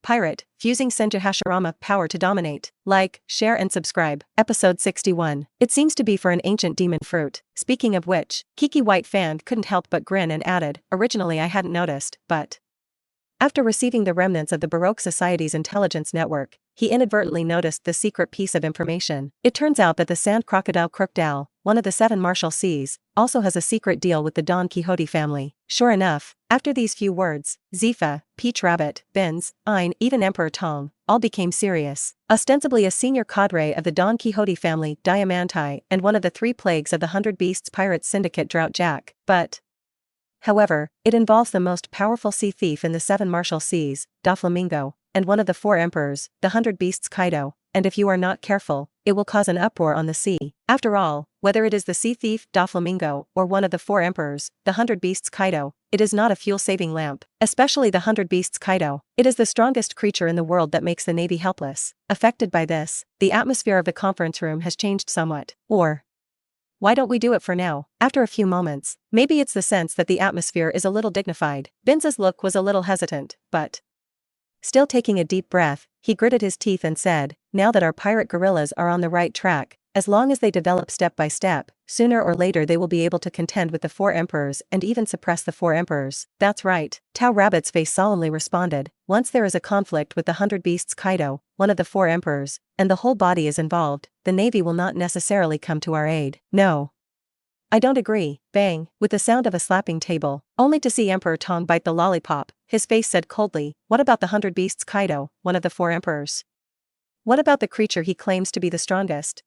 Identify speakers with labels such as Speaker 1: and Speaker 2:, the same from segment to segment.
Speaker 1: Pirate, fusing Senju Hashirama power to dominate. Like, share and subscribe. Episode 61. It seems to be for an ancient demon fruit. Speaking of which, Kiki White Fan couldn't help but grin and added, originally I hadn't noticed, but after receiving the remnants of the Baroque Society's intelligence network, he inadvertently noticed the secret piece of information. It turns out that the sand crocodile Crocodile, one of the 7 martial seas, also has a secret deal with the Don Quixote family. Sure enough, after these few words, Zefa, Peach Rabbit, Benz, Ein, even Emperor Tong, all became serious. Ostensibly a senior cadre of the Don Quixote family, Diamanti, and one of the 3 plagues of the 100 Beasts Pirates Syndicate Drought Jack, but however, it involves the most powerful sea thief in the 7 martial seas, Doflamingo, and one of the 4 emperors, the 100 Beasts Kaido, and if you are not careful, it will cause an uproar on the sea. After all, whether it is the sea thief Doflamingo or one of the 4 emperors, the 100 Beasts Kaido, it is not a fuel-saving lamp, especially the 100 Beasts Kaido. It is the strongest creature in the world that makes the Navy helpless. Affected by this, the atmosphere of the conference room has changed somewhat. Or why don't we do it for now? After a few moments, maybe it's the sense that the atmosphere is a little dignified. Binza's look was a little hesitant, but still taking a deep breath, he gritted his teeth and said, now that our pirate guerrillas are on the right track, as long as they develop step by step, sooner or later they will be able to contend with the 4 emperors and even suppress the 4 emperors. That's right, Tao Rabbit's face solemnly responded, once there is a conflict with the 100 Beasts Kaido, one of the 4 emperors, and the whole body is involved, the Navy will not necessarily come to our aid. No, I don't agree. Bang, with the sound of a slapping table, only to see Emperor Tong bite the lollipop, his face said coldly, what about the 100 Beasts Kaido, one of the 4 emperors? What about the creature he claims to be the strongest?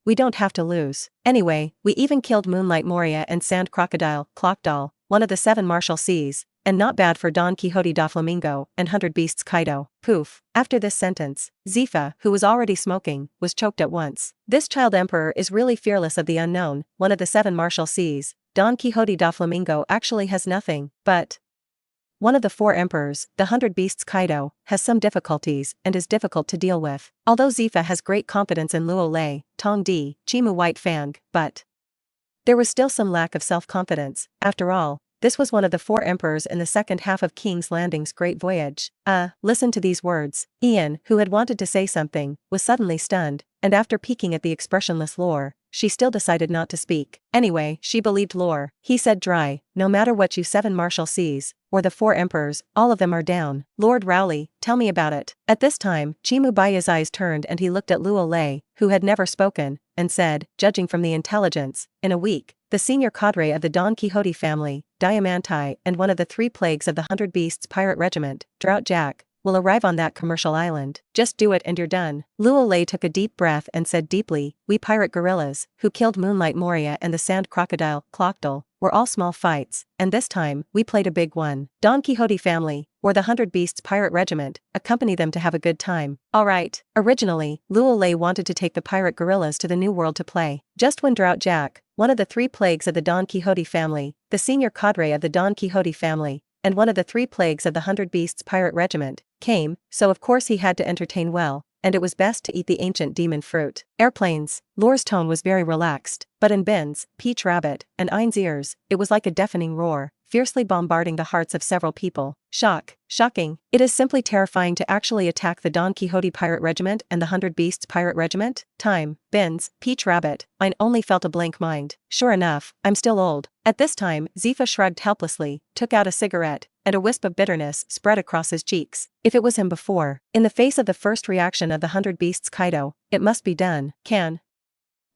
Speaker 1: We don't have to lose. Anyway, we even killed Moonlight Moria and Sand Crocodile, Clockdoll, one of the 7 martial seas, and not bad for Don Quixote Doflamingo and 100 Beasts Kaido. Poof. After this sentence, Zefa, who was already smoking, was choked at once. This child emperor is really fearless of the unknown, one of the 7 martial seas. Don Quixote Doflamingo actually has nothing, but one of the 4 emperors, the 100 Beasts Kaido, has some difficulties and is difficult to deal with. Although Zefa has great confidence in Luo Lei, Tong Di, Chimu White Fang, but there was still some lack of self-confidence. After all, this was one of the 4 emperors in the second half of King's Landing's great voyage. Listen to these words. Ian, who had wanted to say something, was suddenly stunned, and after peeking at the expressionless Lore, she still decided not to speak. Anyway, she believed Lore. He said dry, no matter what you 7 martial seas, or the 4 emperors, all of them are down. Lord Rowley, tell me about it. At this time, Chimu Baya's eyes turned and he looked at Luo Lei, who had never spoken, and said, judging from the intelligence, in a week, the senior cadre of the Don Quixote family, Diamanti, and one of the 3 plagues of the 100 Beasts Pirate Regiment, Drought Jack, will arrive on that commercial island. Just do it and you're done. Luo Lei took a deep breath and said deeply, we pirate guerrillas, who killed Moonlight Moria and the Sand Crocodile, Clockdoll, were all small fights, and this time, we played a big one. Don Quixote family, or the 100 Beasts Pirate Regiment, accompany them to have a good time. Alright. Originally, Luo Lei wanted to take the pirate guerrillas to the New World to play. Just when Drought Jack, one of the 3 plagues of the Don Quixote family, the senior cadre of the Don Quixote family, and one of the 3 plagues of the 100 Beasts Pirate Regiment, came, so of course he had to entertain well, and it was best to eat the ancient demon fruit. Airplanes. Lore's tone was very relaxed, but in Ben's, Peach Rabbit, and Ein's ears, it was like a deafening roar, fiercely bombarding the hearts of several people. Shocking. It is simply terrifying to actually attack the Don Quixote Pirate Regiment and the 100 Beasts Pirate Regiment. Time. Ben's, Peach Rabbit, Ein only felt a blank mind. Sure enough, I'm still old. At this time, Zefa shrugged helplessly, took out a cigarette, and a wisp of bitterness spread across his cheeks. If it was him before, in the face of the first reaction of the 100 Beasts Kaido, it must be done.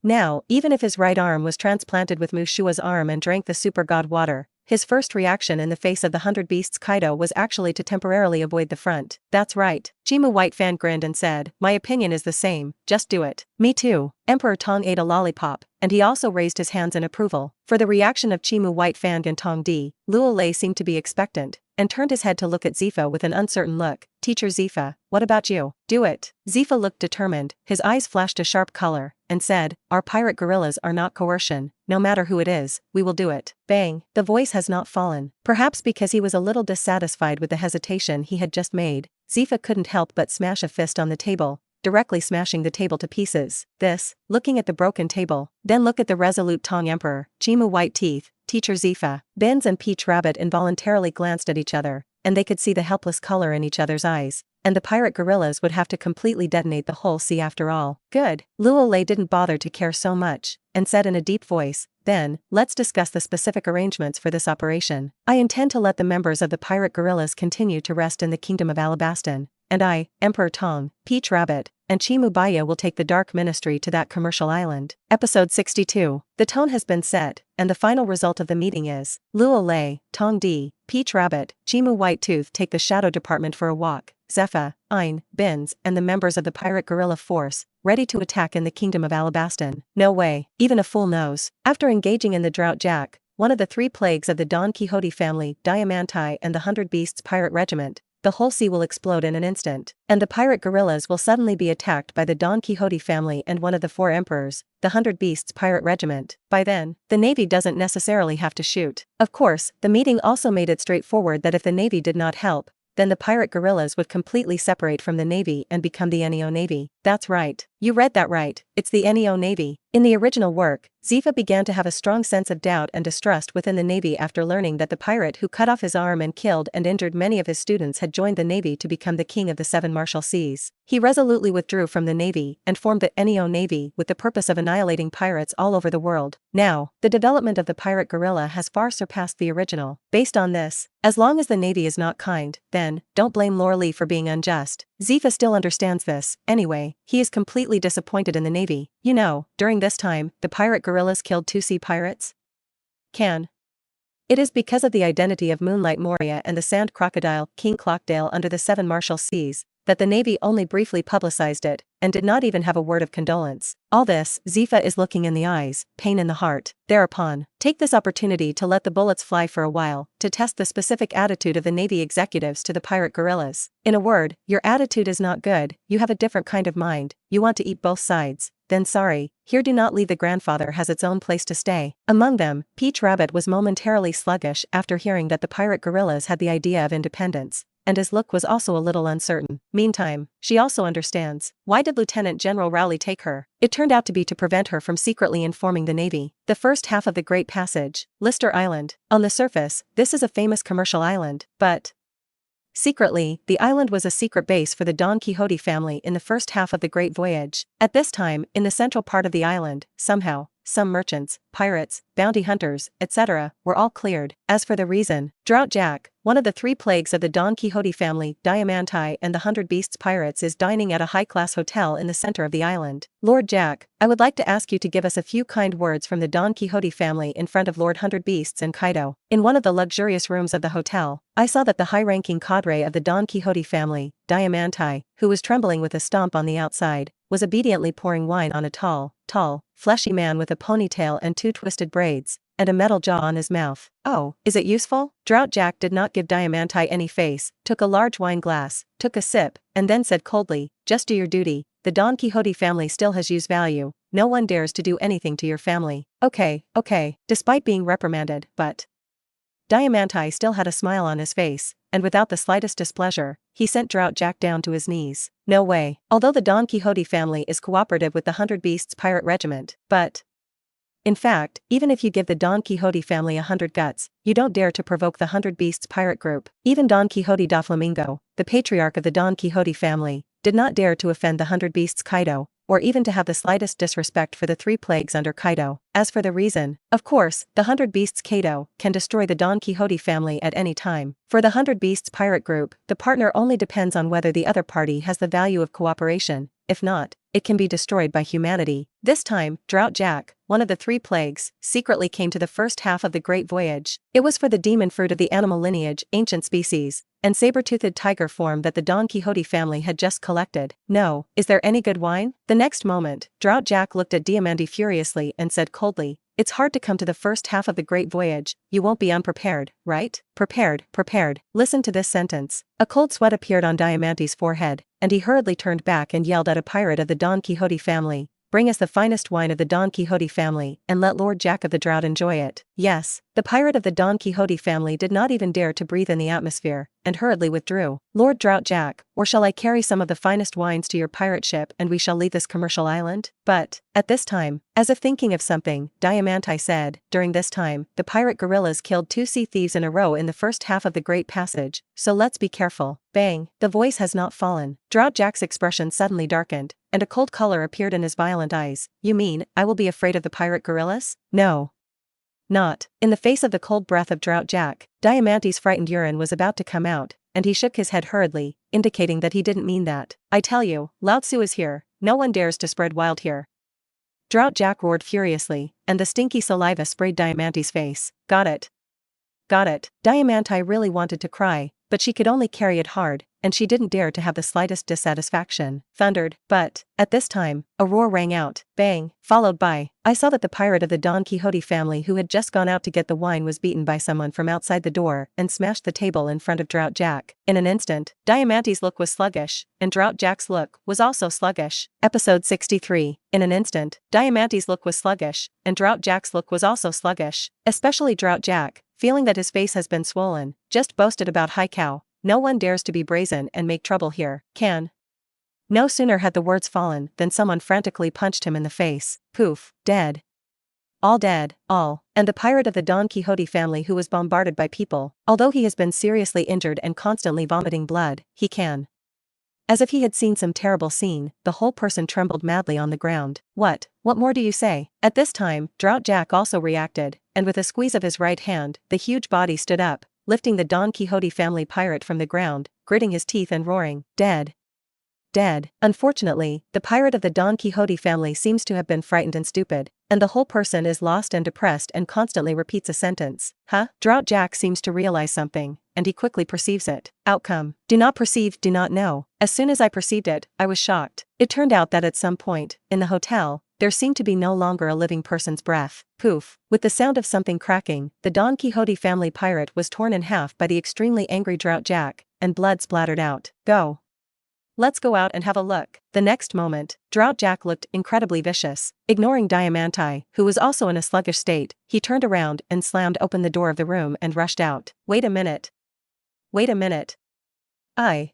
Speaker 1: Now, even if his right arm was transplanted with Mushua's arm and drank the super god water, his first reaction in the face of the 100 Beasts Kaido was actually to temporarily avoid the front. That's right. Chimu White Fan grinned and said, my opinion is the same, just do it. Me too. Emperor Tong ate a lollipop, and he also raised his hands in approval. For the reaction of Chimu White Fan and Tong Di, Luo Lei seemed to be expectant, and turned his head to look at Zefa with an uncertain look. Teacher Zefa, what about you? Do it. Zefa looked determined, his eyes flashed a sharp color, and said, our pirate guerrillas are not coercion, no matter who it is, we will do it. Bang, the voice has not fallen. Perhaps because he was a little dissatisfied with the hesitation he had just made, Zefa couldn't help but smash a fist on the table, directly smashing the table to pieces. This, looking at the broken table, then look at the resolute Tong Emperor, Chimu White Teeth, Teacher Zefa. Benz and Peach Rabbit involuntarily glanced at each other, and they could see the helpless color in each other's eyes. and the pirate guerrillas would have to completely detonate the whole sea after all. Good. Luo Lei didn't bother to care so much, and said in a deep voice, then, let's discuss the specific arrangements for this operation. I intend to let the members of the pirate guerrillas continue to rest in the kingdom of Alabastan, and I, Emperor Tong, Peach Rabbit, and Chimubaya will take the Dark Ministry to that commercial island. Episode 62. The tone has been set, and the final result of the meeting is, Luo Lei, Tong D, Peach Rabbit, Chimu Whitetooth take the Shadow Department for a walk, Zefa, Ein, Bins, and the members of the pirate guerrilla force, ready to attack in the kingdom of Alabastan. No way, even a fool knows. After engaging in the Drought Jack, one of the 3 plagues of the Don Quixote family, Diamanti and the 100 Beasts Pirate Regiment, the whole sea will explode in an instant, and the pirate guerrillas will suddenly be attacked by the Don Quixote family and one of the 4 emperors, the 100 Beasts Pirate Regiment. By then, the Navy doesn't necessarily have to shoot. Of course, the meeting also made it straightforward that if the Navy did not help, then the pirate guerrillas would completely separate from the Navy and become the Neo Navy. That's right. You read that right, it's the Neo Navy. In the original work, Zefa began to have a strong sense of doubt and distrust within the Navy after learning that the pirate who cut off his arm and killed and injured many of his students had joined the Navy to become the king of the 7 Martial Seas. He resolutely withdrew from the Navy and formed the Neo Navy with the purpose of annihilating pirates all over the world. Now, the development of the pirate guerrilla has far surpassed the original. Based on this, as long as the Navy is not kind, then, don't blame Luo Lei for being unjust. Zefa still understands this. Anyway, he is completely disappointed in the Navy. You know, during this time, the pirate guerrillas killed 2 sea pirates? It is because of the identity of Moonlight Moria and the sand crocodile, King Clockdale under the 7 Martial Seas, that the Navy only briefly publicized it, and did not even have a word of condolence. All this, Zefa is looking in the eyes, pain in the heart. Thereupon, take this opportunity to let the bullets fly for a while, to test the specific attitude of the Navy executives to the pirate guerrillas. In a word, your attitude is not good, you have a different kind of mind, you want to eat both sides. Then sorry, here do not leave the grandfather has its own place to stay. Among them, Peach Rabbit was momentarily sluggish after hearing that the pirate guerrillas had the idea of independence, and his look was also a little uncertain. Meantime, she also understands. Why did Lieutenant General Rowley take her? It turned out to be to prevent her from secretly informing the Navy. The first half of the Great Passage, Lister Island. On the surface, this is a famous commercial island, but secretly, the island was a secret base for the Don Quixote family in the first half of the Great Voyage. At this time, in the central part of the island, somehow, some merchants, pirates, bounty hunters, etc., were all cleared. As for the reason, Drought Jack, one of the 3 plagues of the Don Quixote family, Diamanti and the 100 Beasts Pirates is dining at a high-class hotel in the center of the island. Lord Jack, I would like to ask you to give us a few kind words from the Don Quixote family in front of Lord 100 Beasts and Kaido. In one of the luxurious rooms of the hotel, I saw that the high-ranking cadre of the Don Quixote family, Diamanti, who was trembling with a stomp on the outside, was obediently pouring wine on a tall, fleshy man with a ponytail and 2 twisted braids, and a metal jaw on his mouth. Oh, is it useful? Drought Jack did not give Diamanti any face, took a large wine glass, took a sip, and then said coldly, just do your duty, the Don Quixote family still has use value, no one dares to do anything to your family. Okay, despite being reprimanded, but Diamanti still had a smile on his face, and without the slightest displeasure, he sent Drought Jack down to his knees. No way. Although the Don Quixote family is cooperative with the 100 Beasts Pirate Regiment, but in fact, even if you give the Don Quixote family 100 guts, you don't dare to provoke the 100 Beasts Pirate Group. Even Don Quixote da Flamingo, the patriarch of the Don Quixote family, did not dare to offend the 100 Beasts Kaido, or even to have the slightest disrespect for the 3 plagues under Kaido. As for the reason, of course, the 100 Beasts Kaido can destroy the Don Quixote family at any time. For the 100 Beasts Pirate Group, the partner only depends on whether the other party has the value of cooperation. If not, it can be destroyed by humanity. This time, Drought Jack, one of the 3 plagues, secretly came to the first half of the Great Voyage. It was for the demon fruit of the animal lineage, ancient species, and saber-toothed tiger form that the Don Quixote family had just collected. No, is there any good wine? The next moment, Drought Jack looked at Diamandi furiously and said coldly, it's hard to come to the first half of the Great Voyage, you won't be unprepared, right? Prepared. Listen to this sentence. A cold sweat appeared on Diamanti's forehead, and he hurriedly turned back and yelled at a pirate of the Don Quixote family, bring us the finest wine of the Don Quixote family, and let Lord Jack of the Drought enjoy it. Yes, the pirate of the Don Quixote family did not even dare to breathe in the atmosphere, and hurriedly withdrew. Lord Drought Jack, or shall I carry some of the finest wines to your pirate ship and we shall leave this commercial island? But, at this time, as if thinking of something, Diamante said, during this time, the pirate guerrillas killed 2 sea thieves in a row in the first half of the Great Passage, so let's be careful. Bang, the voice has not fallen. Drought Jack's expression suddenly darkened, and a cold color appeared in his violent eyes. You mean, I will be afraid of the pirate guerrillas? No. Not. In the face of the cold breath of Drought Jack, Diamante's frightened urine was about to come out, and he shook his head hurriedly, indicating that he didn't mean that. I tell you, Lao Tzu is here, no one dares to spread wild here. Drought Jack roared furiously, and the stinky saliva sprayed Diamante's face. Got it. Got it. Diamante really wanted to cry, but she could only carry it hard, and she didn't dare to have the slightest dissatisfaction. Thundered, but, at this time, a roar rang out, bang, followed by, I saw that the pirate of the Don Quixote family who had just gone out to get the wine was beaten by someone from outside the door and smashed the table in front of Drought Jack. In an instant, Diamante's look was sluggish, and Drought Jack's look was also sluggish. Episode 63. In an instant, Diamante's look was sluggish, and Drought Jack's look was also sluggish, especially Drought Jack, feeling that his face has been swollen, just boasted about Hi Cow. No one dares to be brazen and make trouble here, can. No sooner had the words fallen than someone frantically punched him in the face. Poof, dead. All dead, all, and the pirate of the Don Quixote family who was bombarded by people, although he has been seriously injured and constantly vomiting blood, he can. As if he had seen some terrible scene, the whole person trembled madly on the ground. What more do you say? At this time, Drought Jack also reacted, and with a squeeze of his right hand, the huge body stood up, lifting the Don Quixote family pirate from the ground, gritting his teeth and roaring, dead. Dead. Unfortunately, the pirate of the Don Quixote family seems to have been frightened and stupid, and the whole person is lost and depressed and constantly repeats a sentence. Huh? Drought Jack seems to realize something, and he quickly perceives it. Outcome. Do not perceive, do not know. As soon as I perceived it, I was shocked. It turned out that at some point, in the hotel, there seemed to be no longer a living person's breath. Poof. With the sound of something cracking, the Don Quixote family pirate was torn in half by the extremely angry Drought Jack, and blood splattered out. Go. Let's go out and have a look. The next moment, Drought Jack looked incredibly vicious. Ignoring Diamante, who was also in a sluggish state, he turned around and slammed open the door of the room and rushed out. Wait a minute. Wait a minute.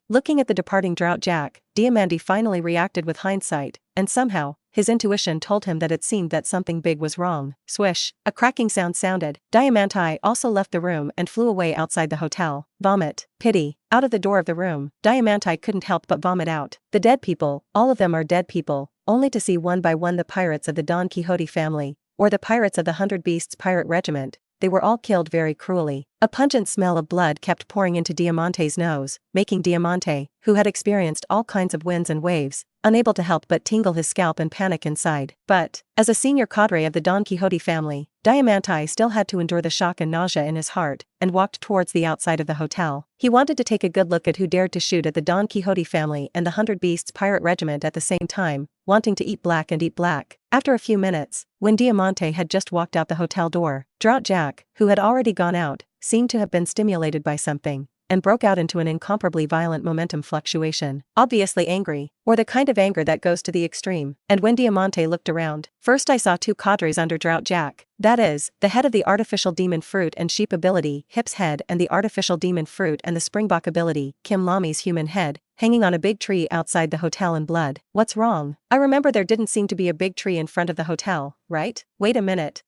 Speaker 1: Looking at the departing Drought Jack, Diamante finally reacted with hindsight, and somehow, his intuition told him that it seemed that something big was wrong. Swish, a cracking sound sounded. Diamante also left the room and flew away outside the hotel. Vomit. Pity. Out of the door of the room, Diamante couldn't help but vomit out. The dead people, all of them are dead people, only to see one by one the pirates of the Don Quixote family, or the pirates of the 100 Beasts Pirate Regiment. They were all killed very cruelly. A pungent smell of blood kept pouring into Diamante's nose, making Diamante, who had experienced all kinds of winds and waves, unable to help but tingle his scalp and panic inside. But, as a senior cadre of the Don Quixote family, Diamante still had to endure the shock and nausea in his heart, and walked towards the outside of the hotel. He wanted to take a good look at who dared to shoot at the Don Quixote family and the 100 Beasts Pirate Regiment at the same time, wanting to eat black and eat black. After a few minutes, when Diamante had just walked out the hotel door, Drought Jack, who had already gone out, seemed to have been stimulated by something, and broke out into an incomparably violent momentum fluctuation. Obviously angry, or the kind of anger that goes to the extreme. And when Diamante looked around, first I saw 2 cadres under Drought Jack. That is, the head of the artificial demon fruit and sheep ability, Hip's head, and the artificial demon fruit and the springbok ability, Kim Lami's human head, hanging on a big tree outside the hotel in blood. What's wrong? I remember there didn't seem to be a big tree in front of the hotel, right? Wait a minute.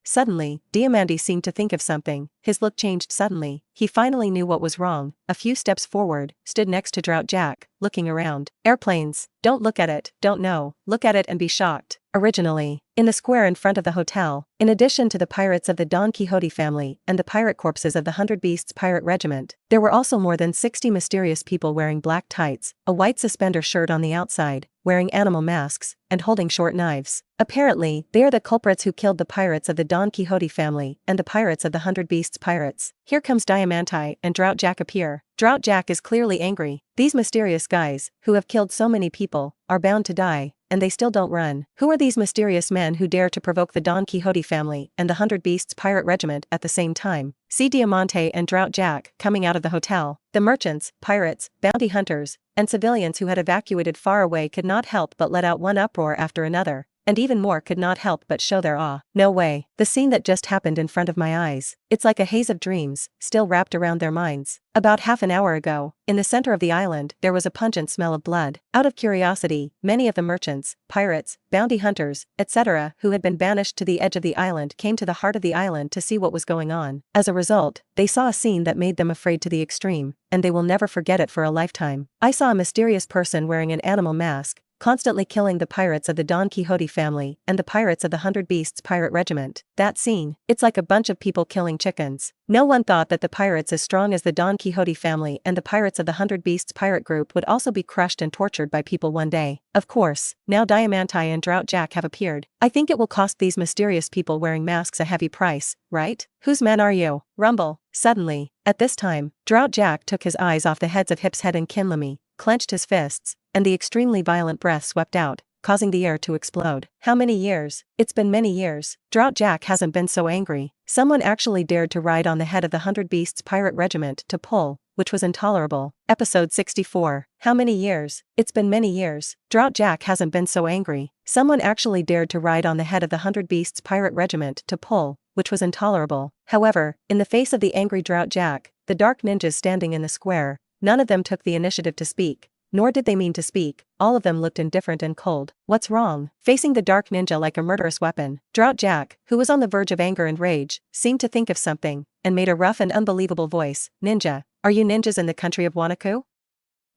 Speaker 1: Suddenly, Diamante seemed to think of something. His look changed suddenly. He finally knew what was wrong. A few steps forward, stood next to Drought Jack, looking around. Airplanes. Don't look at it, don't know. Look at it and be shocked. Originally, in the square in front of the hotel, in addition to the pirates of the Don Quixote family and the pirate corpses of the 100 Beasts Pirate Regiment, there were also more than 60 mysterious people wearing black tights, a white suspender shirt on the outside, wearing animal masks, and holding short knives. Apparently, they are the culprits who killed the pirates of the Don Quixote family and the pirates of the 100 Beasts Pirates. Here comes Diamante and Drought Jack appear. Drought Jack is clearly angry. These mysterious guys, who have killed so many people, are bound to die, and they still don't run. Who are these mysterious men who dare to provoke the Don Quixote family and the 100 Beasts Pirate Regiment at the same time? See Diamante and Drought Jack coming out of the hotel. The merchants, pirates, bounty hunters, and civilians who had evacuated far away could not help but let out one uproar uproar after another, and even more could not help but show their awe. No way. The scene that just happened in front of my eyes. It's like a haze of dreams, still wrapped around their minds. About half an hour ago, in the center of the island, there was a pungent smell of blood. Out of curiosity, many of the merchants, pirates, bounty hunters, etc., who had been banished to the edge of the island came to the heart of the island to see what was going on. As a result, they saw a scene that made them afraid to the extreme, and they will never forget it for a lifetime. I saw a mysterious person wearing an animal mask, constantly killing the pirates of the Don Quixote family and the pirates of the 100 Beasts pirate regiment. That scene, it's like a bunch of people killing chickens. No one thought that the pirates as strong as the Don Quixote family and the pirates of the 100 Beasts pirate group would also be crushed and tortured by people one day. Of course, now Diamante and Drought Jack have appeared. I think it will cost these mysterious people wearing masks a heavy price, right? Whose men are you? Rumble. Suddenly, at this time, Drought Jack took his eyes off the heads of Hip's head and Kinlami, clenched his fists, and the extremely violent breath swept out, causing the air to explode. How many years? It's been many years. Drought Jack hasn't been so angry. Someone actually dared to ride on the head of the 100 Beasts pirate regiment to pull, which was intolerable. Episode 64. How many years? It's been many years. Drought Jack hasn't been so angry. Someone actually dared to ride on the head of the 100 Beasts pirate regiment to pull, which was intolerable. However, in the face of the angry Drought Jack, the dark ninjas standing in the square, none of them took the initiative to speak. Nor did they mean to speak, all of them looked indifferent and cold. What's wrong? Facing the dark ninja like a murderous weapon, Drought Jack, who was on the verge of anger and rage, seemed to think of something, and made a rough and unbelievable voice. Ninja, are you ninjas in the country of Wanaku?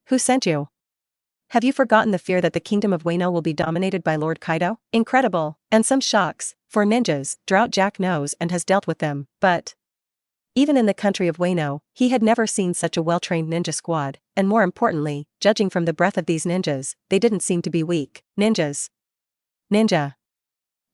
Speaker 1: Who sent you? Have you forgotten the fear that the kingdom of Wano will be dominated by Lord Kaido? Incredible. And some shocks. For ninjas, Drought Jack knows and has dealt with them, but even in the country of Wano, he had never seen such a well-trained ninja squad, and more importantly, judging from the breath of these ninjas, they didn't seem to be weak. Ninjas. Ninja.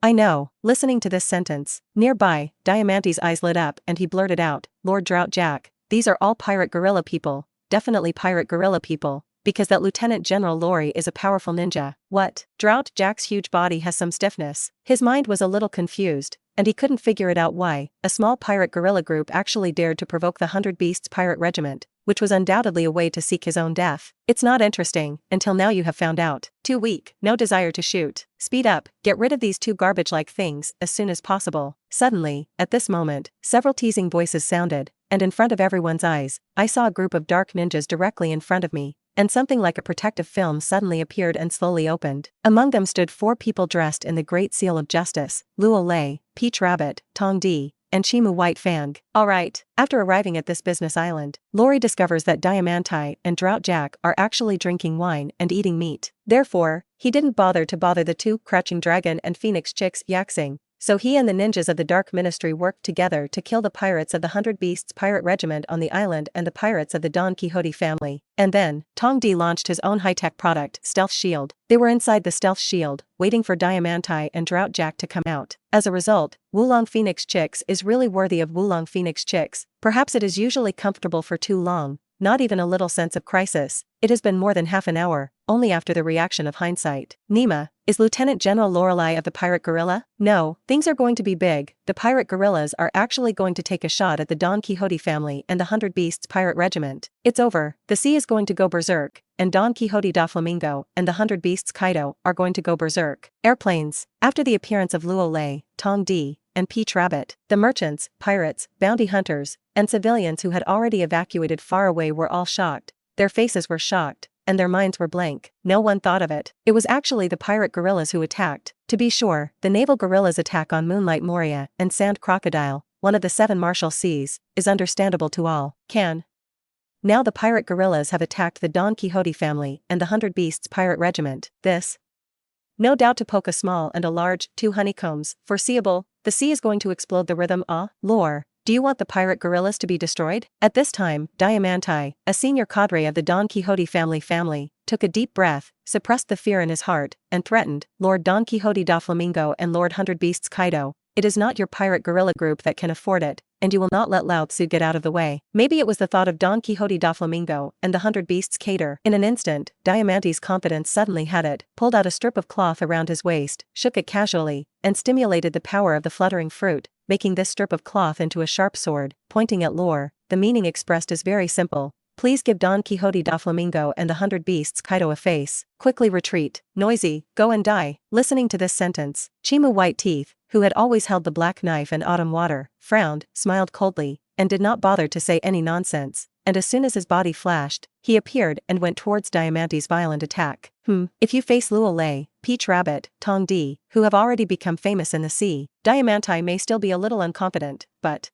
Speaker 1: I know. Listening to this sentence, nearby, Diamante's eyes lit up and he blurted out, Lord Drought Jack, these are all pirate guerrilla people, definitely pirate guerrilla people, because that Lieutenant General Lori is a powerful ninja. What? Drought Jack's huge body has some stiffness. His mind was a little confused, and he couldn't figure it out why a small pirate guerrilla group actually dared to provoke the 100 Beasts pirate regiment, which was undoubtedly a way to seek his own death. It's not interesting, until now you have found out. Too weak, no desire to shoot. Speed up, get rid of these two garbage-like things as soon as possible. Suddenly, at this moment, several teasing voices sounded, and in front of everyone's eyes, I saw a group of dark ninjas directly in front of me, and something like a protective film suddenly appeared and slowly opened. Among them stood 4 people dressed in the Great Seal of Justice, Luo Lei, Peach Rabbit, Tong Di, and Shimu White Fang. Alright, after arriving at this business island, Lori discovers that Diamante and Drought Jack are actually drinking wine and eating meat. Therefore, he didn't bother the 2 Crouching Dragon and Phoenix Chicks yaxing. So he and the ninjas of the Dark Ministry worked together to kill the pirates of the 100 Beasts pirate regiment on the island and the pirates of the Don Quixote family. And then, Tong Di launched his own high-tech product, Stealth Shield. They were inside the Stealth Shield, waiting for Diamante and Drought Jack to come out. As a result, Wulong Phoenix Chicks is really worthy of Wulong Phoenix Chicks. Perhaps it is usually comfortable for too long, not even a little sense of crisis. It has been more than half an hour, only after the reaction of hindsight. Nima, is Lieutenant General Lorelei of the Pirate Guerrilla? No, things are going to be big. The Pirate Guerrillas are actually going to take a shot at the Don Quixote family and the 100 Beasts pirate regiment. It's over, the sea is going to go berserk, and Don Quixote da Flamingo and the 100 Beasts Kaido are going to go berserk. Airplanes. After the appearance of Luo Lei, Tong Di, and Peach Rabbit, the merchants, pirates, bounty hunters, and civilians who had already evacuated far away were all shocked. Their faces were shocked, and their minds were blank. No one thought of it. It was actually the pirate guerrillas who attacked. To be sure, the naval guerrillas' attack on Moonlight Moria and Sand Crocodile, one of the 7 martial seas, is understandable to all. Now the pirate guerrillas have attacked the Don Quixote family and the 100 Beasts pirate regiment. This, no doubt, to poke a small and a large, 2 honeycombs, foreseeable. The sea is going to explode the rhythm. Lore. Do you want the pirate guerrillas to be destroyed? At this time, Diamante, a senior cadre of the Don Quixote family, took a deep breath, suppressed the fear in his heart, and threatened, Lord Don Quixote da Flamingo and Lord 100 Beasts Kaido, it is not your pirate guerrilla group that can afford it, and you will not let Lao Tzu get out of the way. Maybe it was the thought of Don Quixote da Flamingo and the 100 Beasts Cater. In an instant, Diamante's confidence suddenly had it, pulled out a strip of cloth around his waist, shook it casually, and stimulated the power of the fluttering fruit, making this strip of cloth into a sharp sword, pointing at Lore. The meaning expressed is very simple. Please give Don Quixote da Flamingo and the 100 Beasts Kaido a face. Quickly retreat. Noisy, go and die. Listening to this sentence, Chimu White Teeth, who had always held the black knife and autumn water, frowned, smiled coldly, and did not bother to say any nonsense. And as soon as his body flashed, he appeared and went towards Diamante's violent attack. If you face Luo Lei, Peach Rabbit, Tong Di, who have already become famous in the sea, Diamante may still be a little unconfident, but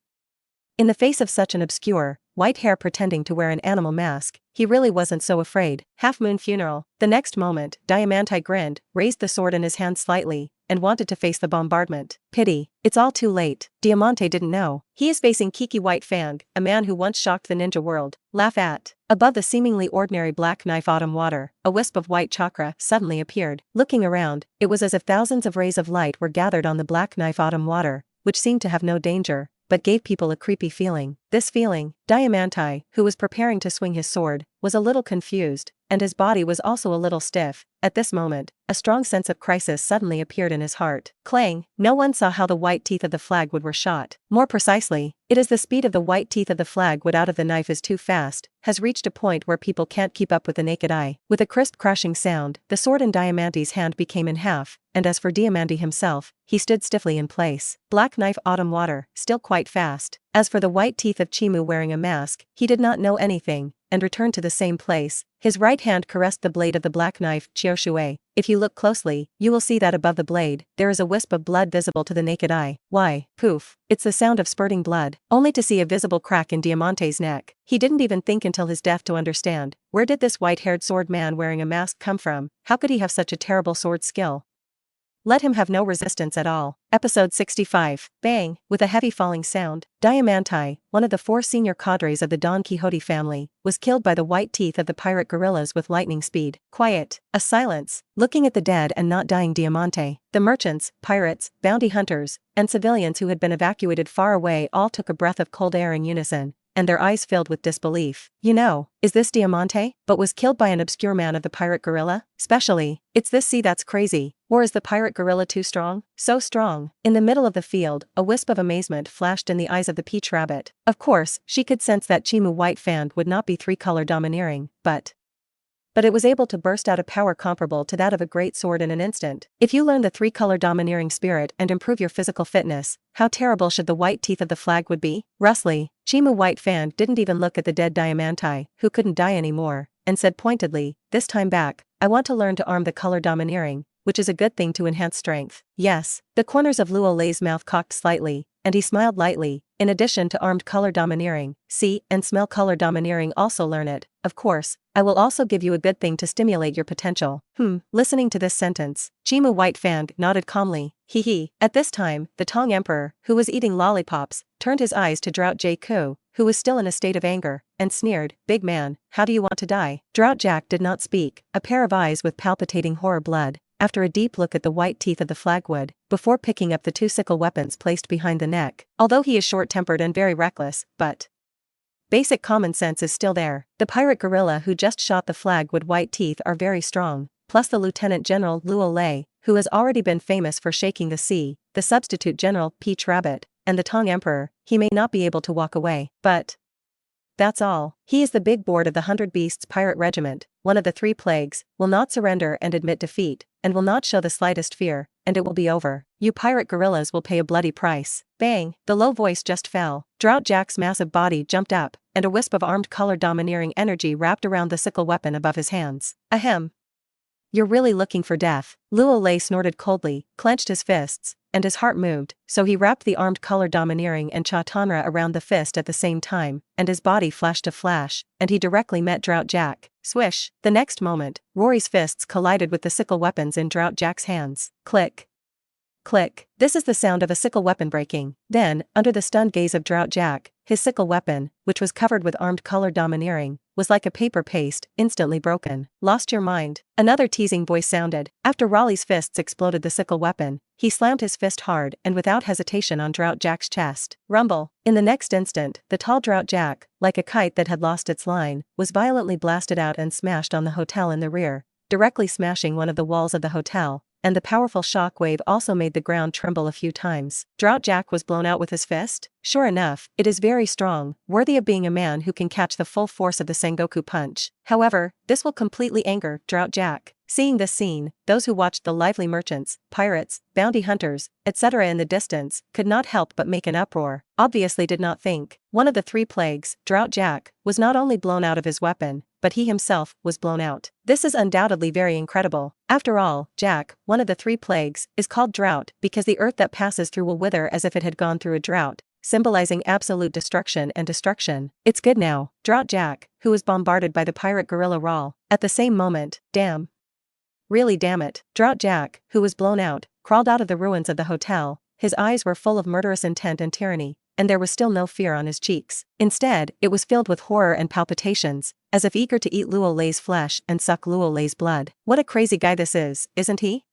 Speaker 1: in the face of such an obscure, white hair pretending to wear an animal mask, he really wasn't so afraid. Half Moon Funeral. The next moment, Diamante grinned, raised the sword in his hand slightly, and wanted to face the bombardment. Pity. It's all too late. Diamante didn't know. He is facing Kiki White Fang, a man who once shocked the ninja world. Laugh at. Above the seemingly ordinary black knife autumn water, a wisp of white chakra suddenly appeared. Looking around, it was as if thousands of rays of light were gathered on the black knife autumn water, which seemed to have no danger, but gave people a creepy feeling. This feeling, Diamante, who was preparing to swing his sword, was a little confused, and his body was also a little stiff. At this moment, a strong sense of crisis suddenly appeared in his heart. Clang! No one saw how the white teeth of the flagwood were shot. More precisely, it is the speed of the white teeth of the flagwood out of the knife is too fast, has reached a point where people can't keep up with the naked eye. With a crisp crashing sound, the sword in Diamante's hand became in half, and as for Diamante himself, he stood stiffly in place. Black knife autumn water, still quite fast. As for the white teeth of Chimu wearing a mask, he did not know anything, and returned to the same place. His right hand caressed the blade of the black knife, Chioshui. If you look closely, you will see that above the blade, there is a wisp of blood visible to the naked eye. Why? Poof. It's the sound of spurting blood, only to see a visible crack in Diamante's neck. He didn't even think until his death to understand, where did this white-haired sword man wearing a mask come from? How could he have such a terrible sword skill? Let him have no resistance at all. Episode 65. Bang! With a heavy falling sound, Diamante, one of the 4 senior cadres of the Don Quixote family, was killed by the white teeth of the pirate guerrillas with lightning speed. Quiet. A silence. Looking at the dead and not dying Diamante, the merchants, pirates, bounty hunters, and civilians who had been evacuated far away all took a breath of cold air in unison, and their eyes filled with disbelief. You know, is this Diamante? But was killed by an obscure man of the pirate guerrilla? Specially, it's this sea that's crazy. Or is the pirate guerrilla too strong? So strong. In the middle of the field, a wisp of amazement flashed in the eyes of the Peach Rabbit. Of course, she could sense that Chimu White Fang would not be 3-color domineering, but it was able to burst out a power comparable to that of a great sword in an instant. If you learn the 3-color domineering spirit and improve your physical fitness, how terrible should the white teeth of the flag would be? Rustly, Chimu White Fang didn't even look at the dead Diamante, who couldn't die anymore, and said pointedly, this time back, I want to learn to arm the color domineering, which is a good thing to enhance strength. Yes. The corners of Luo Lei's mouth cocked slightly, and he smiled lightly. In addition to armed color domineering, see and smell color domineering, also learn it. Of course, I will also give you a good thing to stimulate your potential. Listening to this sentence, Chimu White Fang nodded calmly. Hee. At this time, the Tong Emperor, who was eating lollipops, turned his eyes to Drought Jaku, who was still in a state of anger, and sneered, big man, how do you want to die? Drought Jack did not speak, a pair of eyes with palpitating horror blood, after a deep look at the white teeth of the flagwood, before picking up the 2 sickle weapons placed behind the neck. Although he is short-tempered and very reckless, but basic common sense is still there. The pirate guerrilla who just shot the flagwood white teeth are very strong, plus the Lieutenant General Luo Lei, who has already been famous for shaking the sea, the Substitute General Peach Rabbit, and the Tong Emperor. He may not be able to walk away, but that's all. He is the big board of the 100 Beasts Pirate Regiment, one of the 3 plagues, will not surrender and admit defeat, and will not show the slightest fear, and it will be over. You pirate guerrillas will pay a bloody price. Bang! The low voice just fell. Drought Jack's massive body jumped up, and a wisp of armed color domineering energy wrapped around the sickle weapon above his hands. Ahem. You're really looking for death. Luo Lei snorted coldly, clenched his fists, and his heart moved, so he wrapped the armed color domineering and Chatanra around the fist at the same time, and his body flashed a flash, and he directly met Drought Jack. Swish! The next moment, Rory's fists collided with the sickle weapons in Drought Jack's hands. Click! Click! This is the sound of a sickle weapon breaking. Then, under the stunned gaze of Drought Jack, his sickle weapon, which was covered with armed color domineering, was like a paper paste, instantly broken. Lost your mind? Another teasing voice sounded. After Raleigh's fists exploded the sickle weapon, he slammed his fist hard and without hesitation on Drought Jack's chest. Rumble! In the next instant, the tall Drought Jack, like a kite that had lost its line, was violently blasted out and smashed on the hotel in the rear, directly smashing one of the walls of the hotel, and the powerful shock wave also made the ground tremble a few times. Drought Jack was blown out with his fist? Sure enough, it is very strong, worthy of being a man who can catch the full force of the Sengoku punch. However, this will completely anger Drought Jack. Seeing this scene, those who watched the lively merchants, pirates, bounty hunters, etc. in the distance, could not help but make an uproar. Obviously did not think. One of the three plagues, Drought Jack, was not only blown out of his weapon, but he himself was blown out. This is undoubtedly very incredible. After all, Jack, one of the three plagues, is called drought because the earth that passes through will wither as if it had gone through a drought, symbolizing absolute destruction and destruction. It's good now, Drought Jack, who was bombarded by the pirate guerrilla Rawl. At the same moment, damn. Really damn it, Drought Jack, who was blown out, crawled out of the ruins of the hotel. His eyes were full of murderous intent and tyranny, and there was still no fear on his cheeks. Instead, it was filled with horror and palpitations, as if eager to eat Luo Lei's flesh and suck Luo Lei's blood. What a crazy guy this is, isn't he?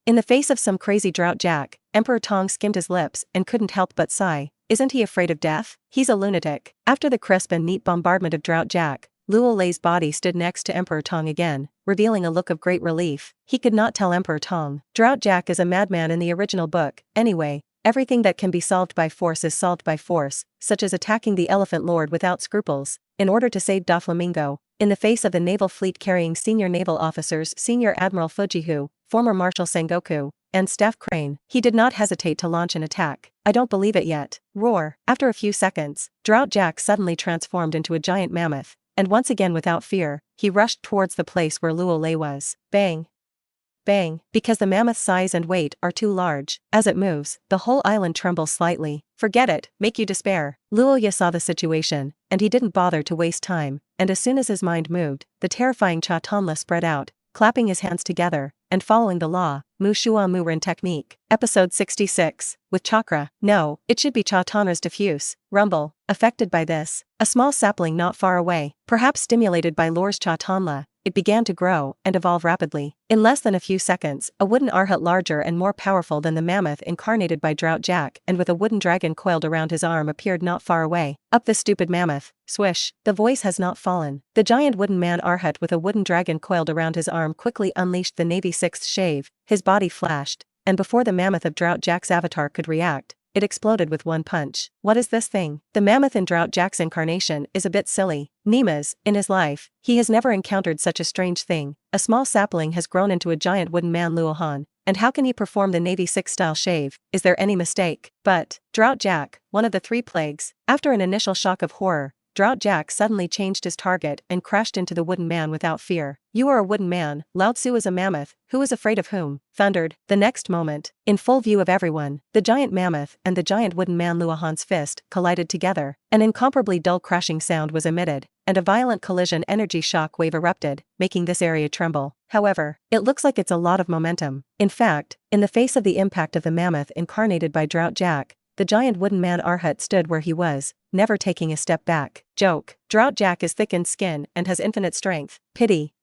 Speaker 1: In the face of some crazy Drought Jack, Emperor Tong skimmed his lips and couldn't help but sigh. Isn't he afraid of death? He's a lunatic. After the crisp and neat bombardment of Drought Jack, Luo Lei's body stood next to Emperor Tong again, revealing a look of great relief. He could not tell Emperor Tong. Drought Jack is a madman in the original book. Anyway, everything that can be solved by force is solved by force, such as attacking the Elephant Lord without scruples, in order to save Doflamingo, in the face of the naval fleet carrying senior naval officers Senior Admiral Fujihu, former Marshal Sengoku, and Staff Crane. He did not hesitate to launch an attack. I don't believe it yet. Roar. After a few seconds, Drought Jack suddenly transformed into a giant mammoth, and once again without fear, he rushed towards the place where Luo Lei was. Bang. Bang. Because the mammoth's size and weight are too large, as it moves, the whole island trembles slightly. Forget it, make you despair. Luo Lei saw the situation, and he didn't bother to waste time, and as soon as his mind moved, the terrifying Cha Tonla spread out, clapping his hands together, and following the law, Mu Shua Mu Ren technique. Episode 66. With chakra. No, it should be Cha Tonla's diffuse rumble. Affected by this, a small sapling not far away, perhaps stimulated by Lore's Cha Tonla, it began to grow and evolve rapidly. In less than a few seconds, a wooden arhat larger and more powerful than the mammoth incarnated by Drought Jack and with a wooden dragon coiled around his arm appeared not far away. Up the stupid mammoth. Swish. The voice has not fallen. The giant wooden man arhat with a wooden dragon coiled around his arm quickly unleashed the Navy Sixth shave, his body flashed, and before the mammoth of Drought Jack's avatar could react, it exploded with one punch. What is this thing? The mammoth in Drought Jack's incarnation is a bit silly. Nima's, in his life, he has never encountered such a strange thing. A small sapling has grown into a giant wooden man Luohan, and how can he perform the Navy Six style shave? Is there any mistake? But, Drought Jack, one of the three plagues, after an initial shock of horror, Drought Jack suddenly changed his target and crashed into the wooden man without fear. You are a wooden man, Lao Tzu is a mammoth, who is afraid of whom? Thundered. The next moment, in full view of everyone, the giant mammoth and the giant wooden man Luohan's fist collided together. An incomparably dull crashing sound was emitted, and a violent collision energy shock wave erupted, making this area tremble. However, it looks like it's a lot of momentum. In fact, in the face of the impact of the mammoth incarnated by Drought Jack, the giant wooden man Arhat stood where he was, never taking a step back. Joke. Drought Jack is thick in skin and has infinite strength. Pity.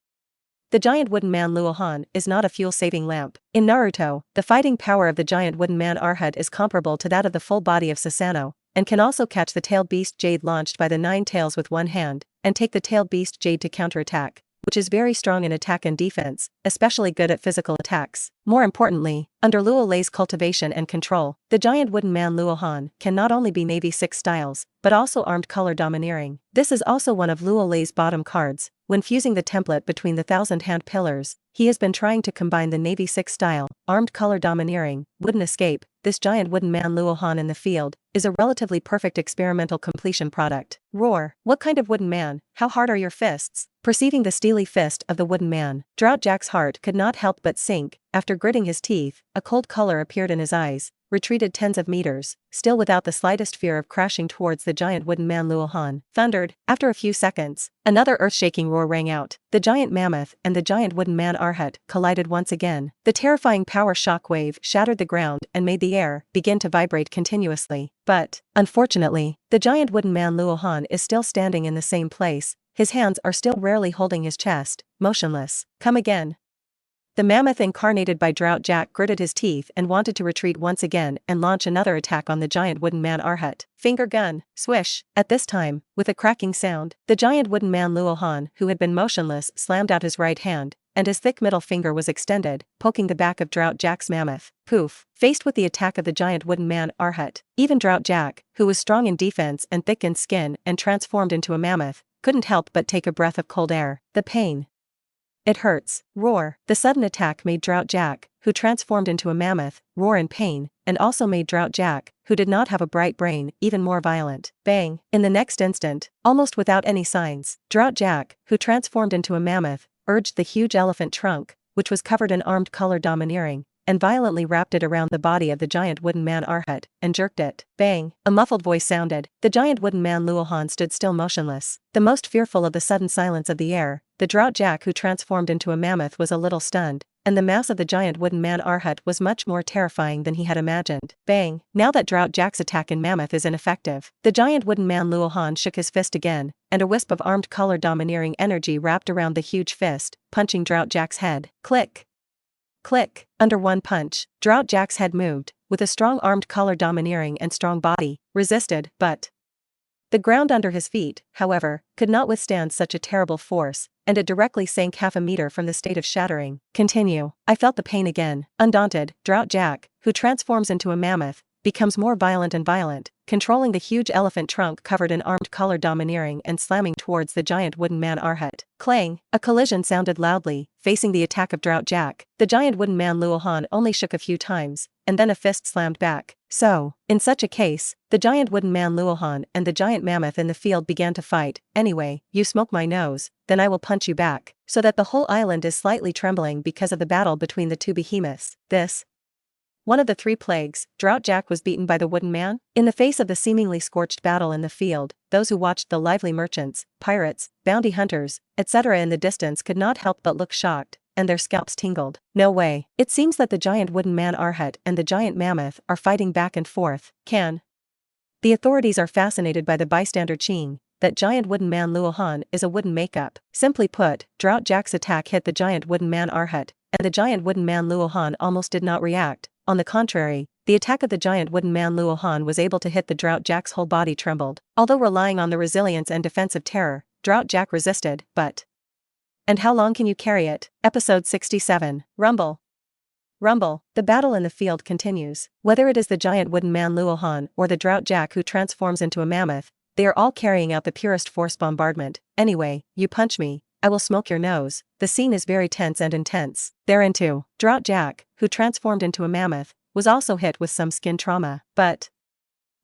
Speaker 1: The giant wooden man Luohan is not a fuel-saving lamp. In Naruto, the fighting power of the giant wooden man Arhat is comparable to that of the full body of Susanoo, and can also catch the tailed beast Jade launched by the 9 tails with one hand, and take the tailed beast Jade to counterattack, which is very strong in attack and defense, especially good at physical attacks. More importantly, under Luo Lei's cultivation and control, the giant wooden man Luohan can not only be Navy Six styles, but also armed color domineering. This is also one of Luo Lei's bottom cards. When fusing the template between the 1000-hand pillars, he has been trying to combine the Navy Six style, armed color domineering, wooden escape. This giant wooden man Luohan in the field is a relatively perfect experimental completion product. Roar. What kind of wooden man? How hard are your fists? Perceiving the steely fist of the wooden man, Drought Jack's heart could not help but sink. After gritting his teeth, a cold color appeared in his eyes, retreated tens of meters, still without the slightest fear of crashing towards the giant wooden man Luohan. Thundered. After a few seconds, another earth-shaking roar rang out. The giant mammoth and the giant wooden man Arhat collided once again. The terrifying power shockwave shattered the ground and made the air begin to vibrate continuously. But, unfortunately, the giant wooden man Luohan is still standing in the same place. His hands are still rarely holding his chest, motionless. Come again. The mammoth incarnated by Drought Jack gritted his teeth and wanted to retreat once again and launch another attack on the giant wooden man Arhat. Finger gun. Swish. At this time, with a cracking sound, the giant wooden man Luohan, who had been motionless, slammed out his right hand, and his thick middle finger was extended, poking the back of Drought Jack's mammoth. Poof. Faced with the attack of the giant wooden man Arhut, even Drought Jack, who was strong in defense and thick in skin and transformed into a mammoth, couldn't help but take a breath of cold air. The pain. It hurts. Roar. The sudden attack made Drought Jack, who transformed into a mammoth, roar in pain, and also made Drought Jack, who did not have a bright brain, even more violent. Bang. In the next instant, almost without any signs, Drought Jack, who transformed into a mammoth, urged the huge elephant trunk, which was covered in armed color domineering, and violently wrapped it around the body of the giant wooden man Arhut, and jerked it. Bang. A muffled voice sounded. The giant wooden man Luohan stood still motionless. The most fearful of the sudden silence of the air, the Drought Jack who transformed into a mammoth was a little stunned, and the mass of the giant wooden man Arhut was much more terrifying than he had imagined. Bang. Now that Drought Jack's attack in mammoth is ineffective, the giant wooden man Luohan shook his fist again, and a wisp of armed color domineering energy wrapped around the huge fist, punching Drought Jack's head. Click. Click. Under one punch, Drought Jack's head moved, with a strong armed color domineering and strong body, resisted, but the ground under his feet, however, could not withstand such a terrible force, and it directly sank half a meter from the state of shattering. Continue. I felt the pain again. Undaunted, Drought Jack, who transforms into a mammoth, becomes more violent and violent, controlling the huge elephant trunk covered in armed color domineering and slamming towards the giant wooden man Arhut. Clang! A collision sounded loudly, facing the attack of Drought Jack. The giant wooden man Luohan only shook a few times, and then a fist slammed back. So, in such a case, the giant wooden man Luohan and the giant mammoth in the field began to fight. Anyway, you smoke my nose, then I will punch you back, so that the whole island is slightly trembling because of the battle between the two behemoths. This one of the three plagues, Drought Jack was beaten by the wooden man? In the face of the seemingly scorched battle in the field, those who watched the lively merchants, pirates, bounty hunters, etc. in the distance could not help but look shocked, and their scalps tingled. No way. It seems that the giant wooden man Arhut and the giant mammoth are fighting back and forth. The authorities are fascinated by the bystander Ching, that giant wooden man Luohan is a wooden makeup. Simply put, Drought Jack's attack hit the giant wooden man Arhut, and the giant wooden man Luohan almost did not react. On the contrary, the attack of the giant wooden man Luohan was able to hit the Drought Jack's whole body trembled. Although relying on the resilience and defensive terror, Drought Jack resisted, but and how long can you carry it? Episode 67. Rumble. Rumble. The battle in the field continues. Whether it is the giant wooden man Luohan or the Drought Jack who transforms into a mammoth, they are all carrying out the purest force bombardment. Anyway, you punch me, I will smoke your nose. The scene is very tense and intense. Therein too, Drought Jack, who transformed into a mammoth, was also hit with some skin trauma, but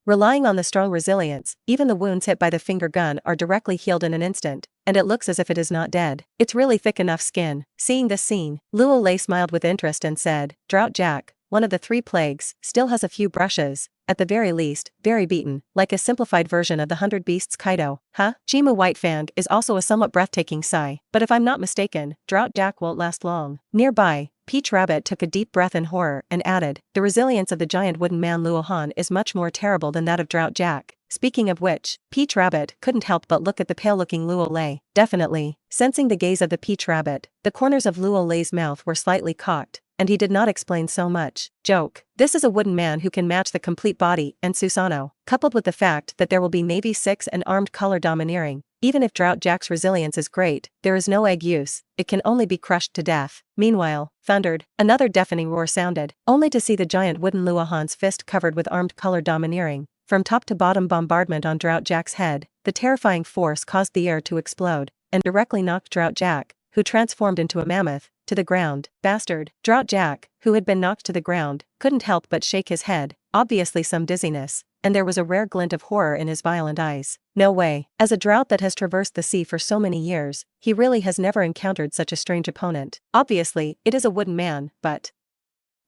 Speaker 1: relying on the strong resilience, even the wounds hit by the finger gun are directly healed in an instant, and it looks as if it is not dead. It's really thick enough skin. Seeing this scene, Luo Lei smiled with interest and said, Drought Jack, one of the three plagues, still has a few brushes, at the very least, very beaten, like a simplified version of the 100 Beasts Kaido. Huh? Chimu Whitefang is also a somewhat breathtaking sigh, but if I'm not mistaken, Drought Jack won't last long. Nearby, Peach Rabbit took a deep breath in horror and added, the resilience of the giant wooden man Luohan is much more terrible than that of Drought Jack. Speaking of which, Peach Rabbit couldn't help but look at the pale-looking Luo Lei. Definitely. Sensing the gaze of the Peach Rabbit, the corners of Luo Lei's mouth were slightly cocked, and he did not explain so much. Joke. This is a wooden man who can match the complete body and Susanoo, coupled with the fact that there will be Navy 6 and armed color domineering. Even if Drought Jack's resilience is great, there is no egg use, it can only be crushed to death. Meanwhile, thundered, another deafening roar sounded, only to see the giant wooden Luohan's fist covered with armed color domineering. From top to bottom bombardment on Drought Jack's head, the terrifying force caused the air to explode, and directly knocked Drought Jack, who transformed into a mammoth, to the ground. Bastard. Drought Jack, who had been knocked to the ground, couldn't help but shake his head, obviously some dizziness, and there was a rare glint of horror in his violent eyes. No way. As a drought that has traversed the sea for so many years, he really has never encountered such a strange opponent. Obviously, it is a wooden man, but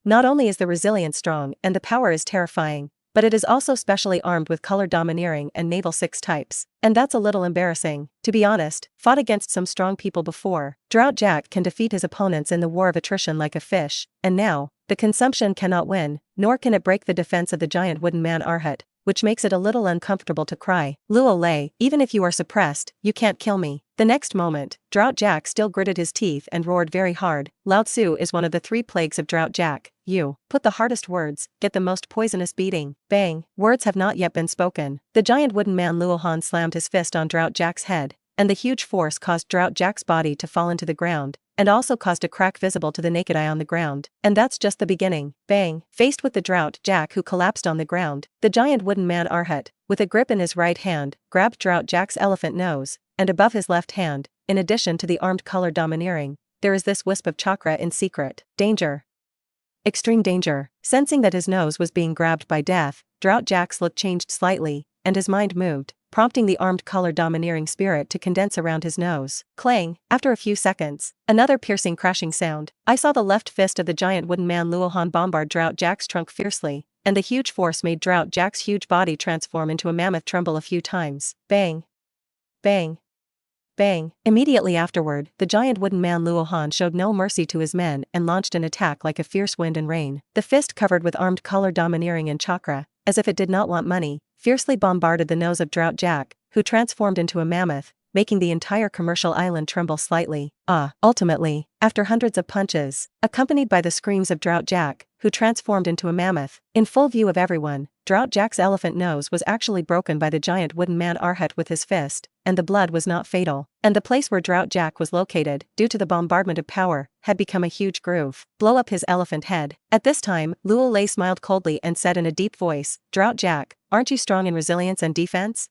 Speaker 1: not only is the resilience strong and the power is terrifying, but it is also specially armed with color domineering and naval 6 types. And that's a little embarrassing. To be honest, fought against some strong people before, Drought Jack can defeat his opponents in the war of attrition like a fish, and now, the consumption cannot win, nor can it break the defense of the giant wooden man Arhut, which makes it a little uncomfortable to cry. Luo Lei, even if you are suppressed, you can't kill me. The next moment, Drought Jack still gritted his teeth and roared very hard. Lao Tzu is one of the 3 plagues of Drought Jack. You put the hardest words, get the most poisonous beating. Bang. Words have not yet been spoken. The giant wooden man Luohan slammed his fist on Drought Jack's head, and the huge force caused Drought Jack's body to fall into the ground, and also caused a crack visible to the naked eye on the ground. And that's just the beginning. Bang! Faced with the Drought Jack who collapsed on the ground, the giant wooden man Arhat, with a grip in his right hand, grabbed Drought Jack's elephant nose, and above his left hand, in addition to the armed color domineering, there is this wisp of chakra in secret. Danger. Extreme danger. Sensing that his nose was being grabbed by death, Drought Jack's look changed slightly, and his mind moved, prompting the armed color domineering spirit to condense around his nose. Clang! After a few seconds, another piercing crashing sound. I saw the left fist of the giant wooden man Luohan bombard Drought Jack's trunk fiercely, and the huge force made Drought Jack's huge body transform into a mammoth tremble a few times. Bang! Bang! Bang! Immediately afterward, the giant wooden man Luohan showed no mercy to his men and launched an attack like a fierce wind and rain. The fist covered with armed color domineering and chakra, as if it did not want money, fiercely bombarded the nose of Drought Jack, who transformed into a mammoth, making the entire commercial island tremble slightly. Ultimately, after hundreds of punches, accompanied by the screams of Drought Jack, who transformed into a mammoth, in full view of everyone, Drought Jack's elephant nose was actually broken by the giant wooden man Arhat with his fist, and the blood was not fatal, and the place where Drought Jack was located, due to the bombardment of power, had become a huge groove. Blow up his elephant head. At this time, Luo Lei smiled coldly and said in a deep voice, Drought Jack, aren't you strong in resilience and defense?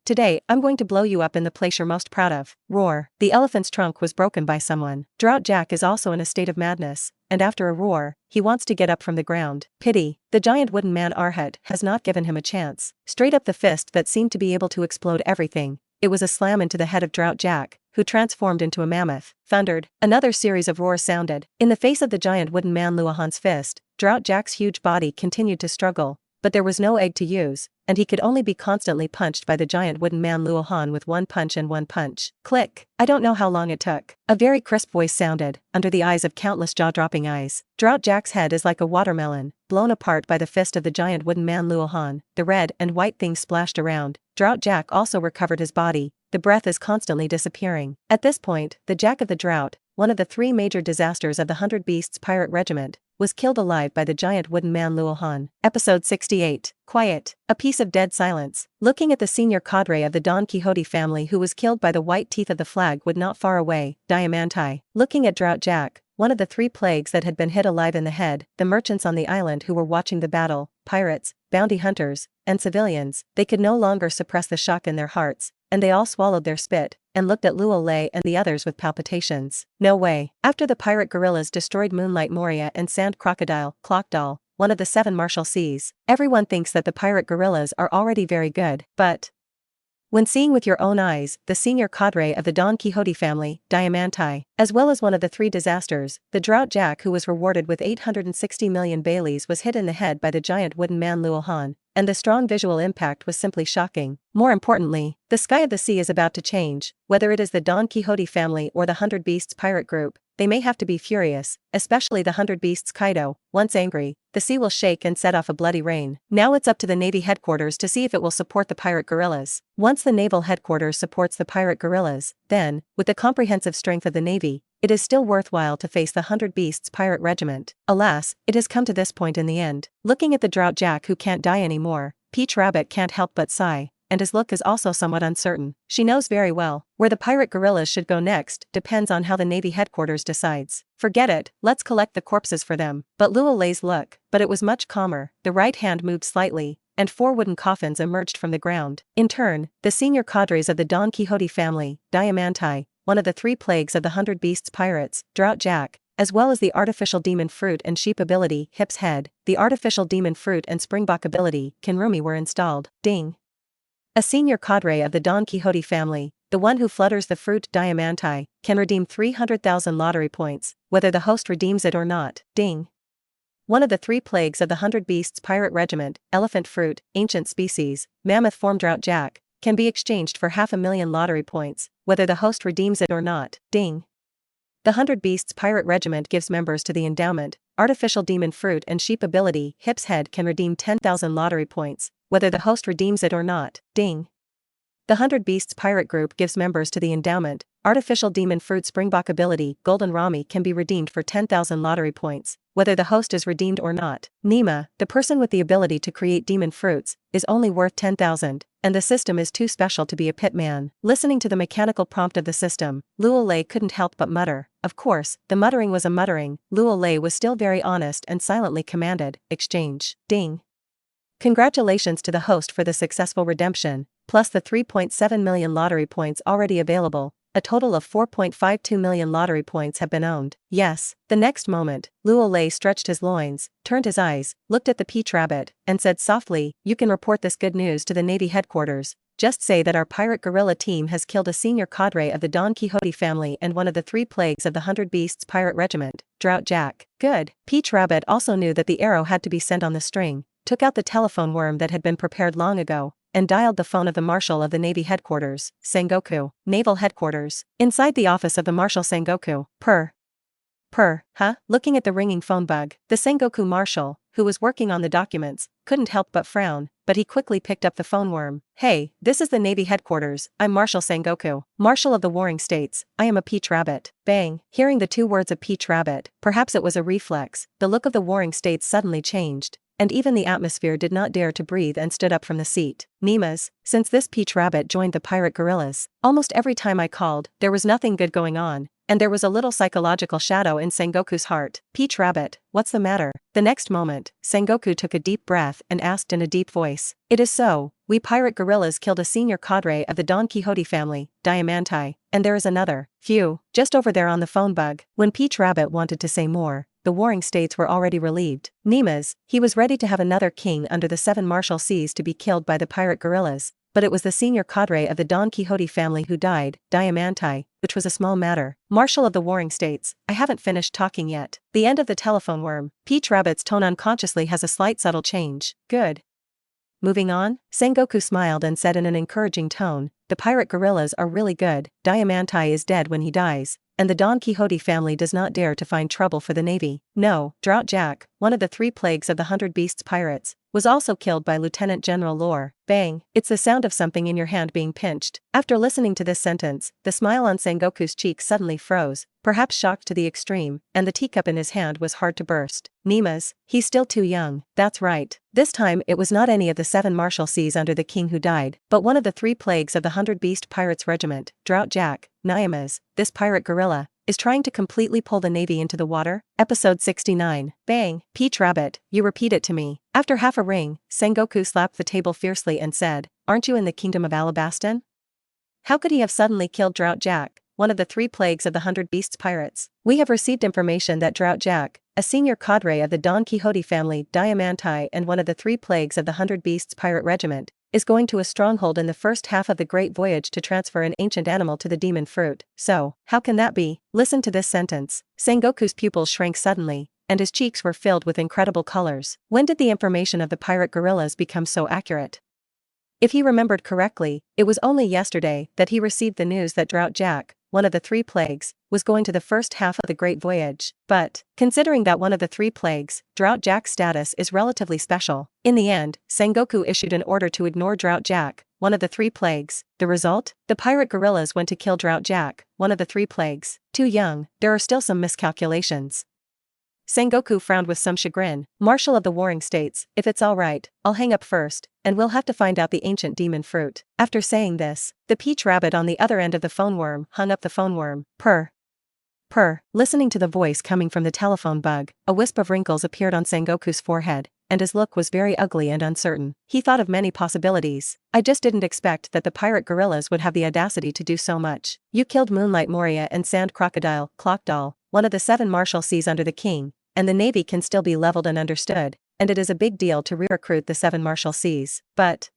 Speaker 1: Today, I'm going to blow you up in the place you're most proud of. Roar. The elephant's trunk was broken by someone. Drought Jack is also in a state of madness, and after a roar, he wants to get up from the ground. Pity. The giant wooden man Arhat has not given him a chance. Straight up the fist that seemed to be able to explode everything. It was a slam into the head of Drought Jack, who transformed into a mammoth. Thundered. Another series of roars sounded. In the face of the giant wooden man Luohan's fist, Drought Jack's huge body continued to struggle, but there was no egg to use, and he could only be constantly punched by the giant wooden man Luohan with one punch and one punch. Click. I don't know how long it took. A very crisp voice sounded, under the eyes of countless jaw-dropping eyes. Drought Jack's head is like a watermelon, blown apart by the fist of the giant wooden man Luohan. The red and white things splashed around. Drought Jack also recovered his body. The breath is constantly disappearing. At this point, the Jack of the Drought, one of the three major disasters of the 100 Beasts Pirate Regiment, was killed alive by the giant wooden man Luohan. Episode 68. Quiet. A piece of dead silence. Looking at the senior cadre of the Don Quixote family who was killed by the white teeth of the flag would not far away, Diamante. Looking at Drought Jack, one of the three plagues that had been hit alive in the head, the merchants on the island who were watching the battle, pirates, bounty hunters, and civilians, they could no longer suppress the shock in their hearts, and they all swallowed their spit, and looked at Luo Lei and the others with palpitations. No way. After the pirate guerrillas destroyed Moonlight Moria and Sand Crocodile, Clockdoll, one of the 7 martial seas, everyone thinks that the pirate guerrillas are already very good, but when seeing with your own eyes, the senior cadre of the Don Quixote family, Diamante, as well as one of the 3 disasters, the Drought Jack who was rewarded with 860 million Baileys was hit in the head by the giant wooden man Luohan, and the strong visual impact was simply shocking. More importantly, the sky of the sea is about to change. Whether it is the Don Quixote family or the 100 Beasts pirate group, they may have to be furious, especially the 100 Beasts Kaido. Once angry, the sea will shake and set off a bloody rain. Now it's up to the Navy headquarters to see if it will support the pirate guerrillas. Once the naval headquarters supports the pirate guerrillas, then, with the comprehensive strength of the Navy, it is still worthwhile to face the 100 Beasts pirate regiment. Alas, it has come to this point in the end. Looking at the Drought Jack who can't die anymore, Peach Rabbit can't help but sigh, and his look is also somewhat uncertain. She knows very well, where the pirate guerrillas should go next depends on how the Navy headquarters decides. Forget it, let's collect the corpses for them. But Luo Lei's look, but it was much calmer. The right hand moved slightly, and 4 wooden coffins emerged from the ground. In turn, the senior cadres of the Don Quixote family, Diamante, one of the 3 plagues of the 100 Beasts pirates, Drought Jack, as well as the artificial demon fruit and sheep ability, Hip's Head, the artificial demon fruit and springbok ability, Kinrumi were installed. Ding. A senior cadre of the Don Quixote family, the one who flutters the fruit Diamante, can redeem 300,000 lottery points, whether the host redeems it or not. Ding. One of the 3 plagues of the 100 Beasts pirate regiment, elephant fruit, ancient species, mammoth form Drought Jack, can be exchanged for 500,000 lottery points, whether the host redeems it or not. Ding. The 100 Beasts pirate regiment gives members to the endowment, artificial demon fruit and sheep ability, Hip's Head can redeem 10,000 lottery points, whether the host redeems it or not. Ding. The 100 Beasts pirate group gives members to the endowment, artificial demon fruit springbok ability, Golden Rami can be redeemed for 10,000 lottery points, whether the host is redeemed or not. Nima, the person with the ability to create demon fruits, is only worth 10,000, and the system is too special to be a pitman. Listening to the mechanical prompt of the system, Luo Lei couldn't help but mutter. Of course, the muttering was a muttering. Luo Lei was still very honest and silently commanded, exchange. Ding. Congratulations to the host for the successful redemption, plus the 3.7 million lottery points already available. A total of 4.52 million lottery points have been owned. Yes. The next moment, Luo Lei stretched his loins, turned his eyes, looked at the peach rabbit, and said softly, "You can report this good news to the Navy headquarters. Just say that our pirate guerrilla team has killed a senior cadre of the Don Quixote family and one of the 3 plagues of the 100 Beasts pirate regiment, Drought Jack." Good. Peach Rabbit also knew that the arrow had to be sent on the string, took out the telephone worm that had been prepared long ago, and dialed the phone of the Marshal of the Navy headquarters, Sengoku, Naval Headquarters. Inside the office of the Marshal Sengoku, huh? Looking at the ringing phone bug, the Sengoku Marshal, who was working on the documents, couldn't help but frown, but he quickly picked up the phone worm. "Hey, this is the Navy headquarters, I'm Marshal Sengoku, Marshal of the Warring States, I am a Peach Rabbit." Bang! Hearing the 2 words of Peach Rabbit, perhaps it was a reflex, the look of the Warring States suddenly changed, and even the atmosphere did not dare to breathe and stood up from the seat. Nemas, since this Peach Rabbit joined the pirate guerrillas, almost every time I called, there was nothing good going on, and there was a little psychological shadow in Sengoku's heart. "Peach Rabbit, what's the matter?" The next moment, Sengoku took a deep breath and asked in a deep voice. "It is so, we pirate guerrillas killed a senior cadre of the Don Quixote family, Diamanti, and there is another, Phew, just over there on the phone bug." When Peach Rabbit wanted to say more, the Warring States were already relieved. Nemas, he was ready to have another king under the 7 martial seas to be killed by the pirate guerrillas, but it was the senior cadre of the Don Quixote family who died, Diamanti, which was a small matter. "Marshal of the Warring States, I haven't finished talking yet." The end of the telephone worm, Peach Rabbit's tone unconsciously has a slight subtle change. Good. Moving on, Sengoku smiled and said in an encouraging tone, "The pirate guerrillas are really good, Diamanti is dead when he dies, and the Don Quixote family does not dare to find trouble for the Navy." No, Drought Jack, one of the 3 plagues of the 100 Beasts pirates, was also killed by Lieutenant General Lore. Bang! It's the sound of something in your hand being pinched. After listening to this sentence, the smile on Sengoku's cheek suddenly froze, perhaps shocked to the extreme, and the teacup in his hand was hard to burst. Nemas, he's still too young. That's right. This time it was not any of the 7 martial seas under the king who died, but one of the 3 plagues of the 100 Beast Pirates Regiment, Drought Jack. Nyamas, this pirate guerrilla, is trying to completely pull the Navy into the water. Episode 69. Bang! Peach Rabbit, you repeat it to me. After half a ring, Sengoku slapped the table fiercely and said, "Aren't you in the kingdom of Alabastan?" How could he have suddenly killed Drought Jack, one of the 3 plagues of the 100 Beasts pirates? We have received information that Drought Jack, a senior cadre of the Don Quixote family, Diamanti, and one of the 3 plagues of the 100 Beasts pirate regiment, is going to a stronghold in the first half of the Great Voyage to transfer an ancient animal to the demon fruit. So, how can that be? Listen to this sentence. Sengoku's pupils shrank suddenly, and his cheeks were filled with incredible colors. When did the information of the pirate guerrillas become so accurate? If he remembered correctly, it was only yesterday that he received the news that Drought Jack, one of the 3 plagues, was going to the first half of the Great Voyage. But, considering that one of the 3 plagues, Drought Jack's status is relatively special, in the end, Sengoku issued an order to ignore Drought Jack, one of the 3 plagues. The result? The pirate guerrillas went to kill Drought Jack, one of the 3 plagues. Too young, there are still some miscalculations. Sengoku frowned with some chagrin. "Marshal of the Warring States, if it's alright, I'll hang up first, and we'll have to find out the ancient demon fruit." After saying this, the Peach Rabbit on the other end of the phone worm hung up the phone worm. Purr. Listening to the voice coming from the telephone bug, a wisp of wrinkles appeared on Sengoku's forehead, and his look was very ugly and uncertain. He thought of many possibilities. "I just didn't expect that the pirate guerrillas would have the audacity to do so much. You killed Moonlight Moria and Sand Crocodile, Clockdoll, one of the 7 martial seas under the king, and the Navy can still be leveled and understood, and it is a big deal to re-recruit the 7 martial seas. But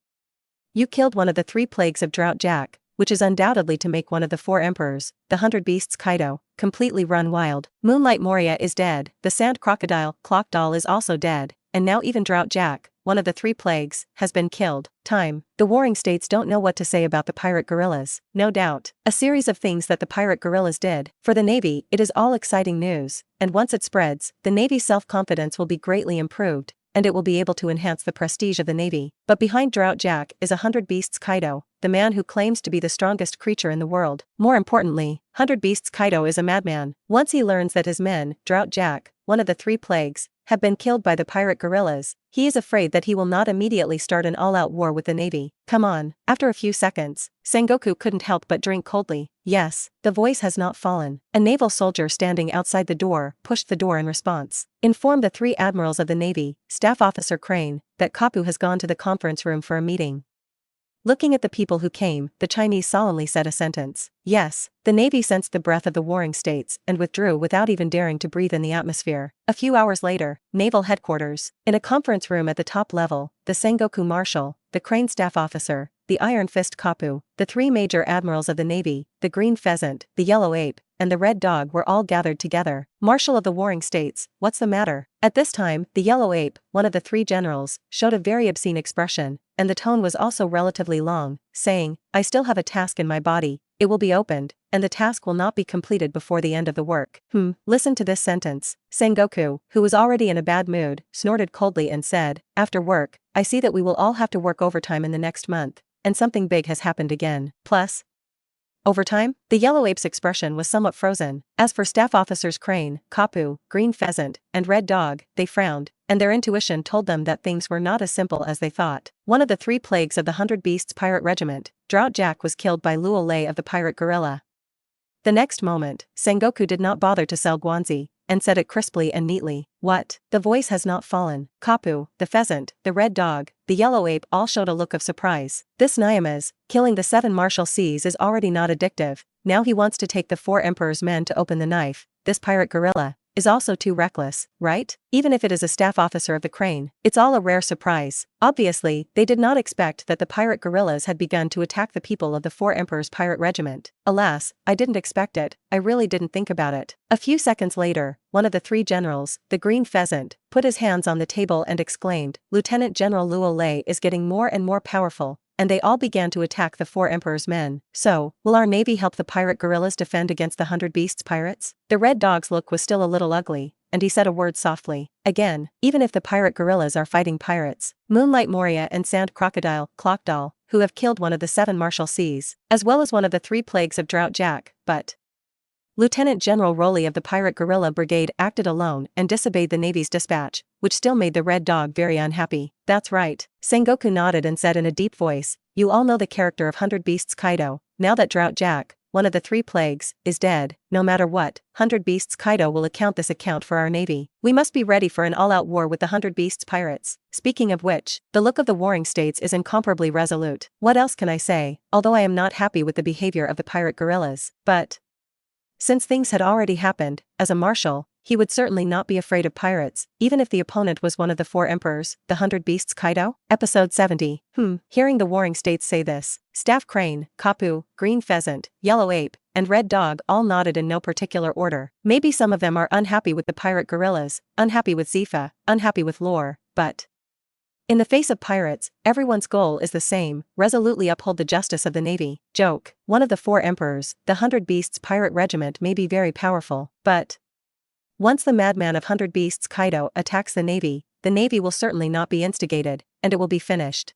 Speaker 1: you killed one of the 3 plagues of Drought Jack, which is undoubtedly to make one of the 4 emperors, the 100 Beasts Kaido, completely run wild. Moonlight Moria is dead, the Sand Crocodile, Clockdoll is also dead, and now even Drought Jack, one of the 3 plagues, has been killed. Time. The Warring States don't know what to say about the pirate guerrillas. No doubt, a series of things that the pirate guerrillas did. For the Navy, it is all exciting news, and once it spreads, the Navy's self-confidence will be greatly improved, and it will be able to enhance the prestige of the Navy. But behind Drought Jack is a 100 Beasts Kaido, the man who claims to be the strongest creature in the world. More importantly, 100 Beasts Kaido is a madman. Once he learns that his men, Drought Jack, one of the 3 plagues, have been killed by the pirate guerrillas. He is afraid that he will not immediately start an all-out war with the Navy. Come on. After a few seconds, Sengoku couldn't help but drink coldly. Yes, the voice has not fallen. A naval soldier standing outside the door pushed the door in response. Inform the 3 admirals of the Navy, Staff Officer Crane, that Kapu has gone to the conference room for a meeting. Looking at the people who came, the Chinese solemnly said a sentence. Yes, the Navy sensed the breath of the warring states and withdrew without even daring to breathe in the atmosphere. A few hours later, Naval Headquarters. In a conference room at the top level, the Sengoku Marshal, the Crane Staff Officer, the Iron Fist Kapu, the 3 major admirals of the Navy, the Green Pheasant, the Yellow Ape, and the Red Dog were all gathered together. Marshal of the warring states, what's the matter? At this time, the Yellow Ape, one of the 3 generals, showed a very obscene expression, and the tone was also relatively long, saying, I still have a task in my body, it will be opened, and the task will not be completed before the end of the work. Listen to this sentence. Sengoku, who was already in a bad mood, snorted coldly and said, after work, I see that we will all have to work overtime in the next month, and something big has happened again. Plus, overtime? The Yellow Ape's expression was somewhat frozen. As for Staff Officers Crane, Kapu, Green Pheasant, and Red Dog, they frowned, and their intuition told them that things were not as simple as they thought. One of the 3 plagues of the 100 Beasts Pirate Regiment, Drought Jack, was killed by Luo Lei of the pirate guerrilla. The next moment, Sengoku did not bother to sell Guanzi, and said it crisply and neatly. What? The voice has not fallen. Kapu, the Pheasant, the Red Dog, the Yellow Ape all showed a look of surprise. This Nyama's, killing the 7 martial seas is already not addictive, now he wants to take the 4 emperor's men to open the knife. This pirate guerrilla is also too reckless, right? Even if it is a staff officer of the Crane, it's all a rare surprise. Obviously, they did not expect that the pirate guerrillas had begun to attack the people of the 4 Emperor's pirate regiment. Alas, I didn't expect it, I really didn't think about it. A few seconds later, one of the 3 generals, the Green Pheasant, put his hands on the table and exclaimed, Lieutenant General Luo Lei is getting more and more powerful. And they all began to attack the 4 Emperor's men. So, will our navy help the pirate guerrillas defend against the 100 Beasts pirates? The Red Dog's look was still a little ugly, and he said a word softly. Again, even if the pirate guerrillas are fighting pirates, Moonlight Moria and Sand Crocodile, Clockdoll, who have killed one of the 7 martial seas, as well as one of the 3 plagues of Drought Jack, but Lieutenant General Rowley of the Pirate Guerrilla Brigade acted alone and disobeyed the Navy's dispatch, which still made the Red Dog very unhappy. That's right. Sengoku nodded and said in a deep voice, you all know the character of 100 Beasts Kaido. Now that Drought Jack, one of the 3 plagues, is dead, no matter what, 100 Beasts Kaido will account for our navy. We must be ready for an all-out war with the 100 Beasts pirates. Speaking of which, the look of the warring states is incomparably resolute. What else can I say, although I am not happy with the behavior of the pirate guerrillas, but since things had already happened, as a marshal, he would certainly not be afraid of pirates, even if the opponent was one of the 4 emperors, the 100 Beasts Kaido? Episode 70. Hearing the warring states say this, Staff Crane, Kapu, Green Pheasant, Yellow Ape, and Red Dog all nodded in no particular order. Maybe some of them are unhappy with the pirate guerrillas, unhappy with Zefa, unhappy with lore, but in the face of pirates, everyone's goal is the same, resolutely uphold the justice of the navy. Joke. One of the 4 emperors, the 100 Beasts pirate regiment may be very powerful, but once the madman of 100 Beasts Kaido attacks the navy will certainly not be instigated, and it will be finished.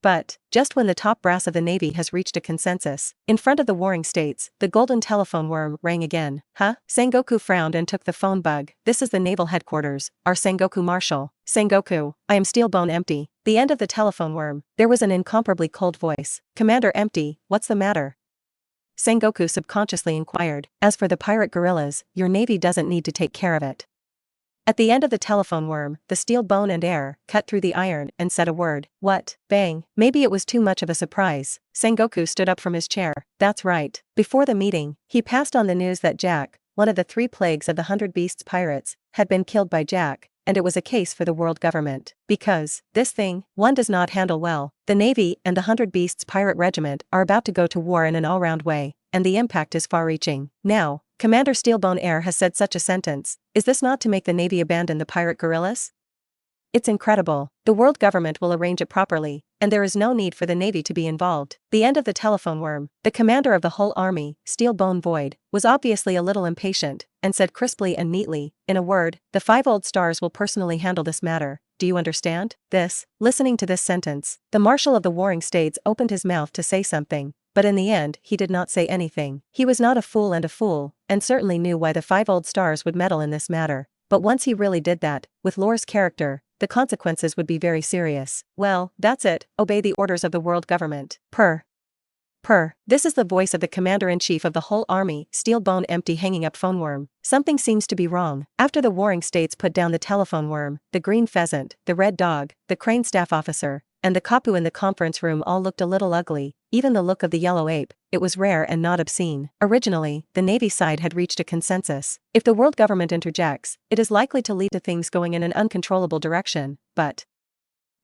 Speaker 1: But just when the top brass of the navy has reached a consensus, in front of the warring states, the golden telephone worm rang again. Sengoku frowned and took the phone bug. This is the naval headquarters, our Sengoku Marshal. Sengoku, I am steel bone empty. The end of the telephone worm, there was an incomparably cold voice. Commander Empty, what's the matter? Sengoku subconsciously inquired. As for the pirate guerrillas, your navy doesn't need to take care of it. At the end of the telephone worm, the steel bone and air cut through the iron and said a word. What? Bang. Maybe it was too much of a surprise. Sengoku stood up from his chair. That's right. Before the meeting, he passed on the news that Jack, one of the 3 plagues of the 100 Beasts pirates, had been killed by Jack, and it was a case for the world government. Because this thing, one does not handle well. The Navy and the 100 Beasts pirate regiment are about to go to war in an all-round way, and the impact is far-reaching. Now, Commander Steelbone Air has said such a sentence. Is this not to make the Navy abandon the pirate guerrillas? It's incredible. The world government will arrange it properly, and there is no need for the Navy to be involved. The end of the telephone worm, the commander of the whole army, Steelbone Void, was obviously a little impatient, and said crisply and neatly, in a word, the 5 old stars will personally handle this matter. Do you understand? Listening to this sentence, the Marshal of the Warring States opened his mouth to say something, but in the end he did not say anything. He was not a fool, and certainly knew why the 5 old stars would meddle in this matter. but once he really did that, with Lore's character, the consequences would be very serious. Well, that's it, obey the orders of the world government. Purr. Purr. This is the voice of the commander-in-chief of the whole army, steel bone empty hanging up phone worm. Something seems to be wrong. After the warring states put down the telephone worm, the green pheasant, the red dog, the crane staff officer, and the kapu in the conference room all looked a little ugly, even the look of the yellow ape. It was rare and not obscene. Originally, the Navy side had reached a consensus. If the world government interjects, it is likely to lead to things going in an uncontrollable direction, but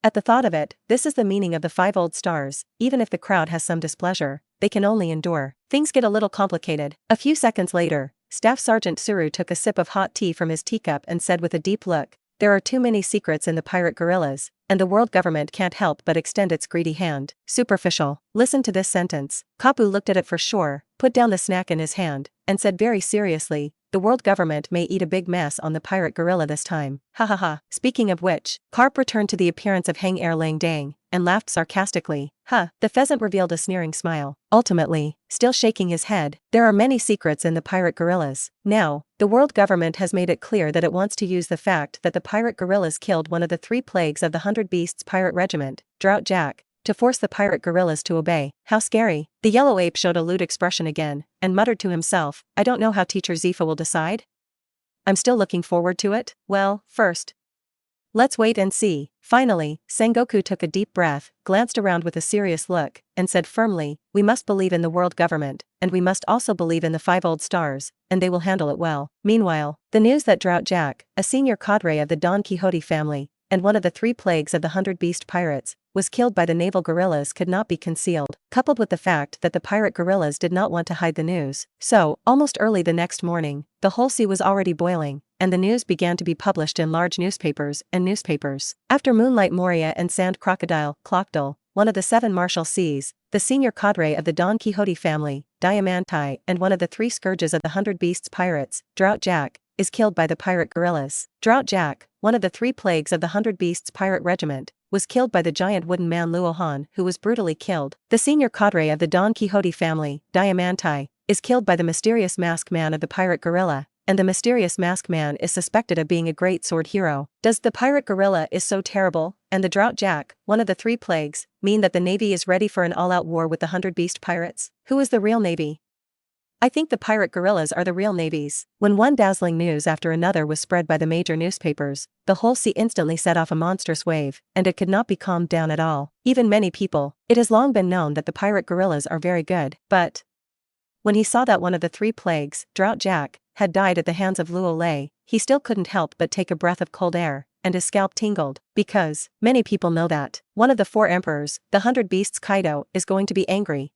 Speaker 1: at the thought of it, this is the meaning of the 5 old stars, even if the crowd has some displeasure, they can only endure. Things get a little complicated. A few seconds later, Staff Sergeant Suru took a sip of hot tea from his teacup and said with a deep look, "There are too many secrets in the pirate guerrillas, and the world government can't help but extend its greedy hand." Superficial. Listen to this sentence. Kapu looked at it for sure, put down the snack in his hand, and said very seriously, "The world government may eat a big mess on the pirate guerrilla this time. Ha ha ha." Speaking of which, Carp returned to the appearance of Hang Er Lang Dang, and laughed sarcastically. Huh. The pheasant revealed a sneering smile. Ultimately, still shaking his head, there are many secrets in the pirate guerrillas. Now, the world government has made it clear that it wants to use the fact that the pirate guerrillas killed one of the 3 plagues of the 100 Beasts pirate regiment, Drought Jack, to force the pirate guerrillas to obey. How scary. The yellow ape showed a lewd expression again, and muttered to himself, "I don't know how Teacher Zefa will decide. I'm still looking forward to it. Well, first, let's wait and see." Finally, Sengoku took a deep breath, glanced around with a serious look, and said firmly, "We must believe in the world government, and we must also believe in the 5 old stars, and they will handle it well." Meanwhile, the news that Drought Jack, a senior cadre of the Don Quixote family, and one of the 3 plagues of the 100 Beast pirates, was killed by the naval guerrillas could not be concealed, coupled with the fact that the pirate guerrillas did not want to hide the news. So, almost early the next morning, the whole sea was already boiling, and the news began to be published in large newspapers. After Moonlight Moria and Sand Crocodile, Clockdale, one of the 7 martial seas, the senior cadre of the Don Quixote family, Diamante, and one of the 3 scourges of the 100 Beasts pirates, Drought Jack, is killed by the pirate guerrillas. Drought Jack, one of the 3 plagues of the 100 Beasts pirate regiment, was killed by the giant wooden man Luo Han, who was brutally killed. The senior cadre of the Don Quixote family, Diamante, is killed by the mysterious masked man of the pirate guerrilla, and the mysterious masked man is suspected of being a great sword hero. Does the pirate guerrilla is so terrible, and the Drought Jack, one of the 3 plagues, mean that the Navy is ready for an all-out war with the 100 Beast pirates? Who is the real Navy? I think the pirate guerrillas are the real navies. When one dazzling news after another was spread by the major newspapers, the whole sea instantly set off a monstrous wave, and it could not be calmed down at all. Even many people. It has long been known that the pirate guerrillas are very good, but when he saw that one of the 3 plagues, Drought Jack, had died at the hands of Luo Lei, he still couldn't help but take a breath of cold air, and his scalp tingled, because many people know that one of the 4 emperors, the 100 Beasts Kaido, is going to be angry,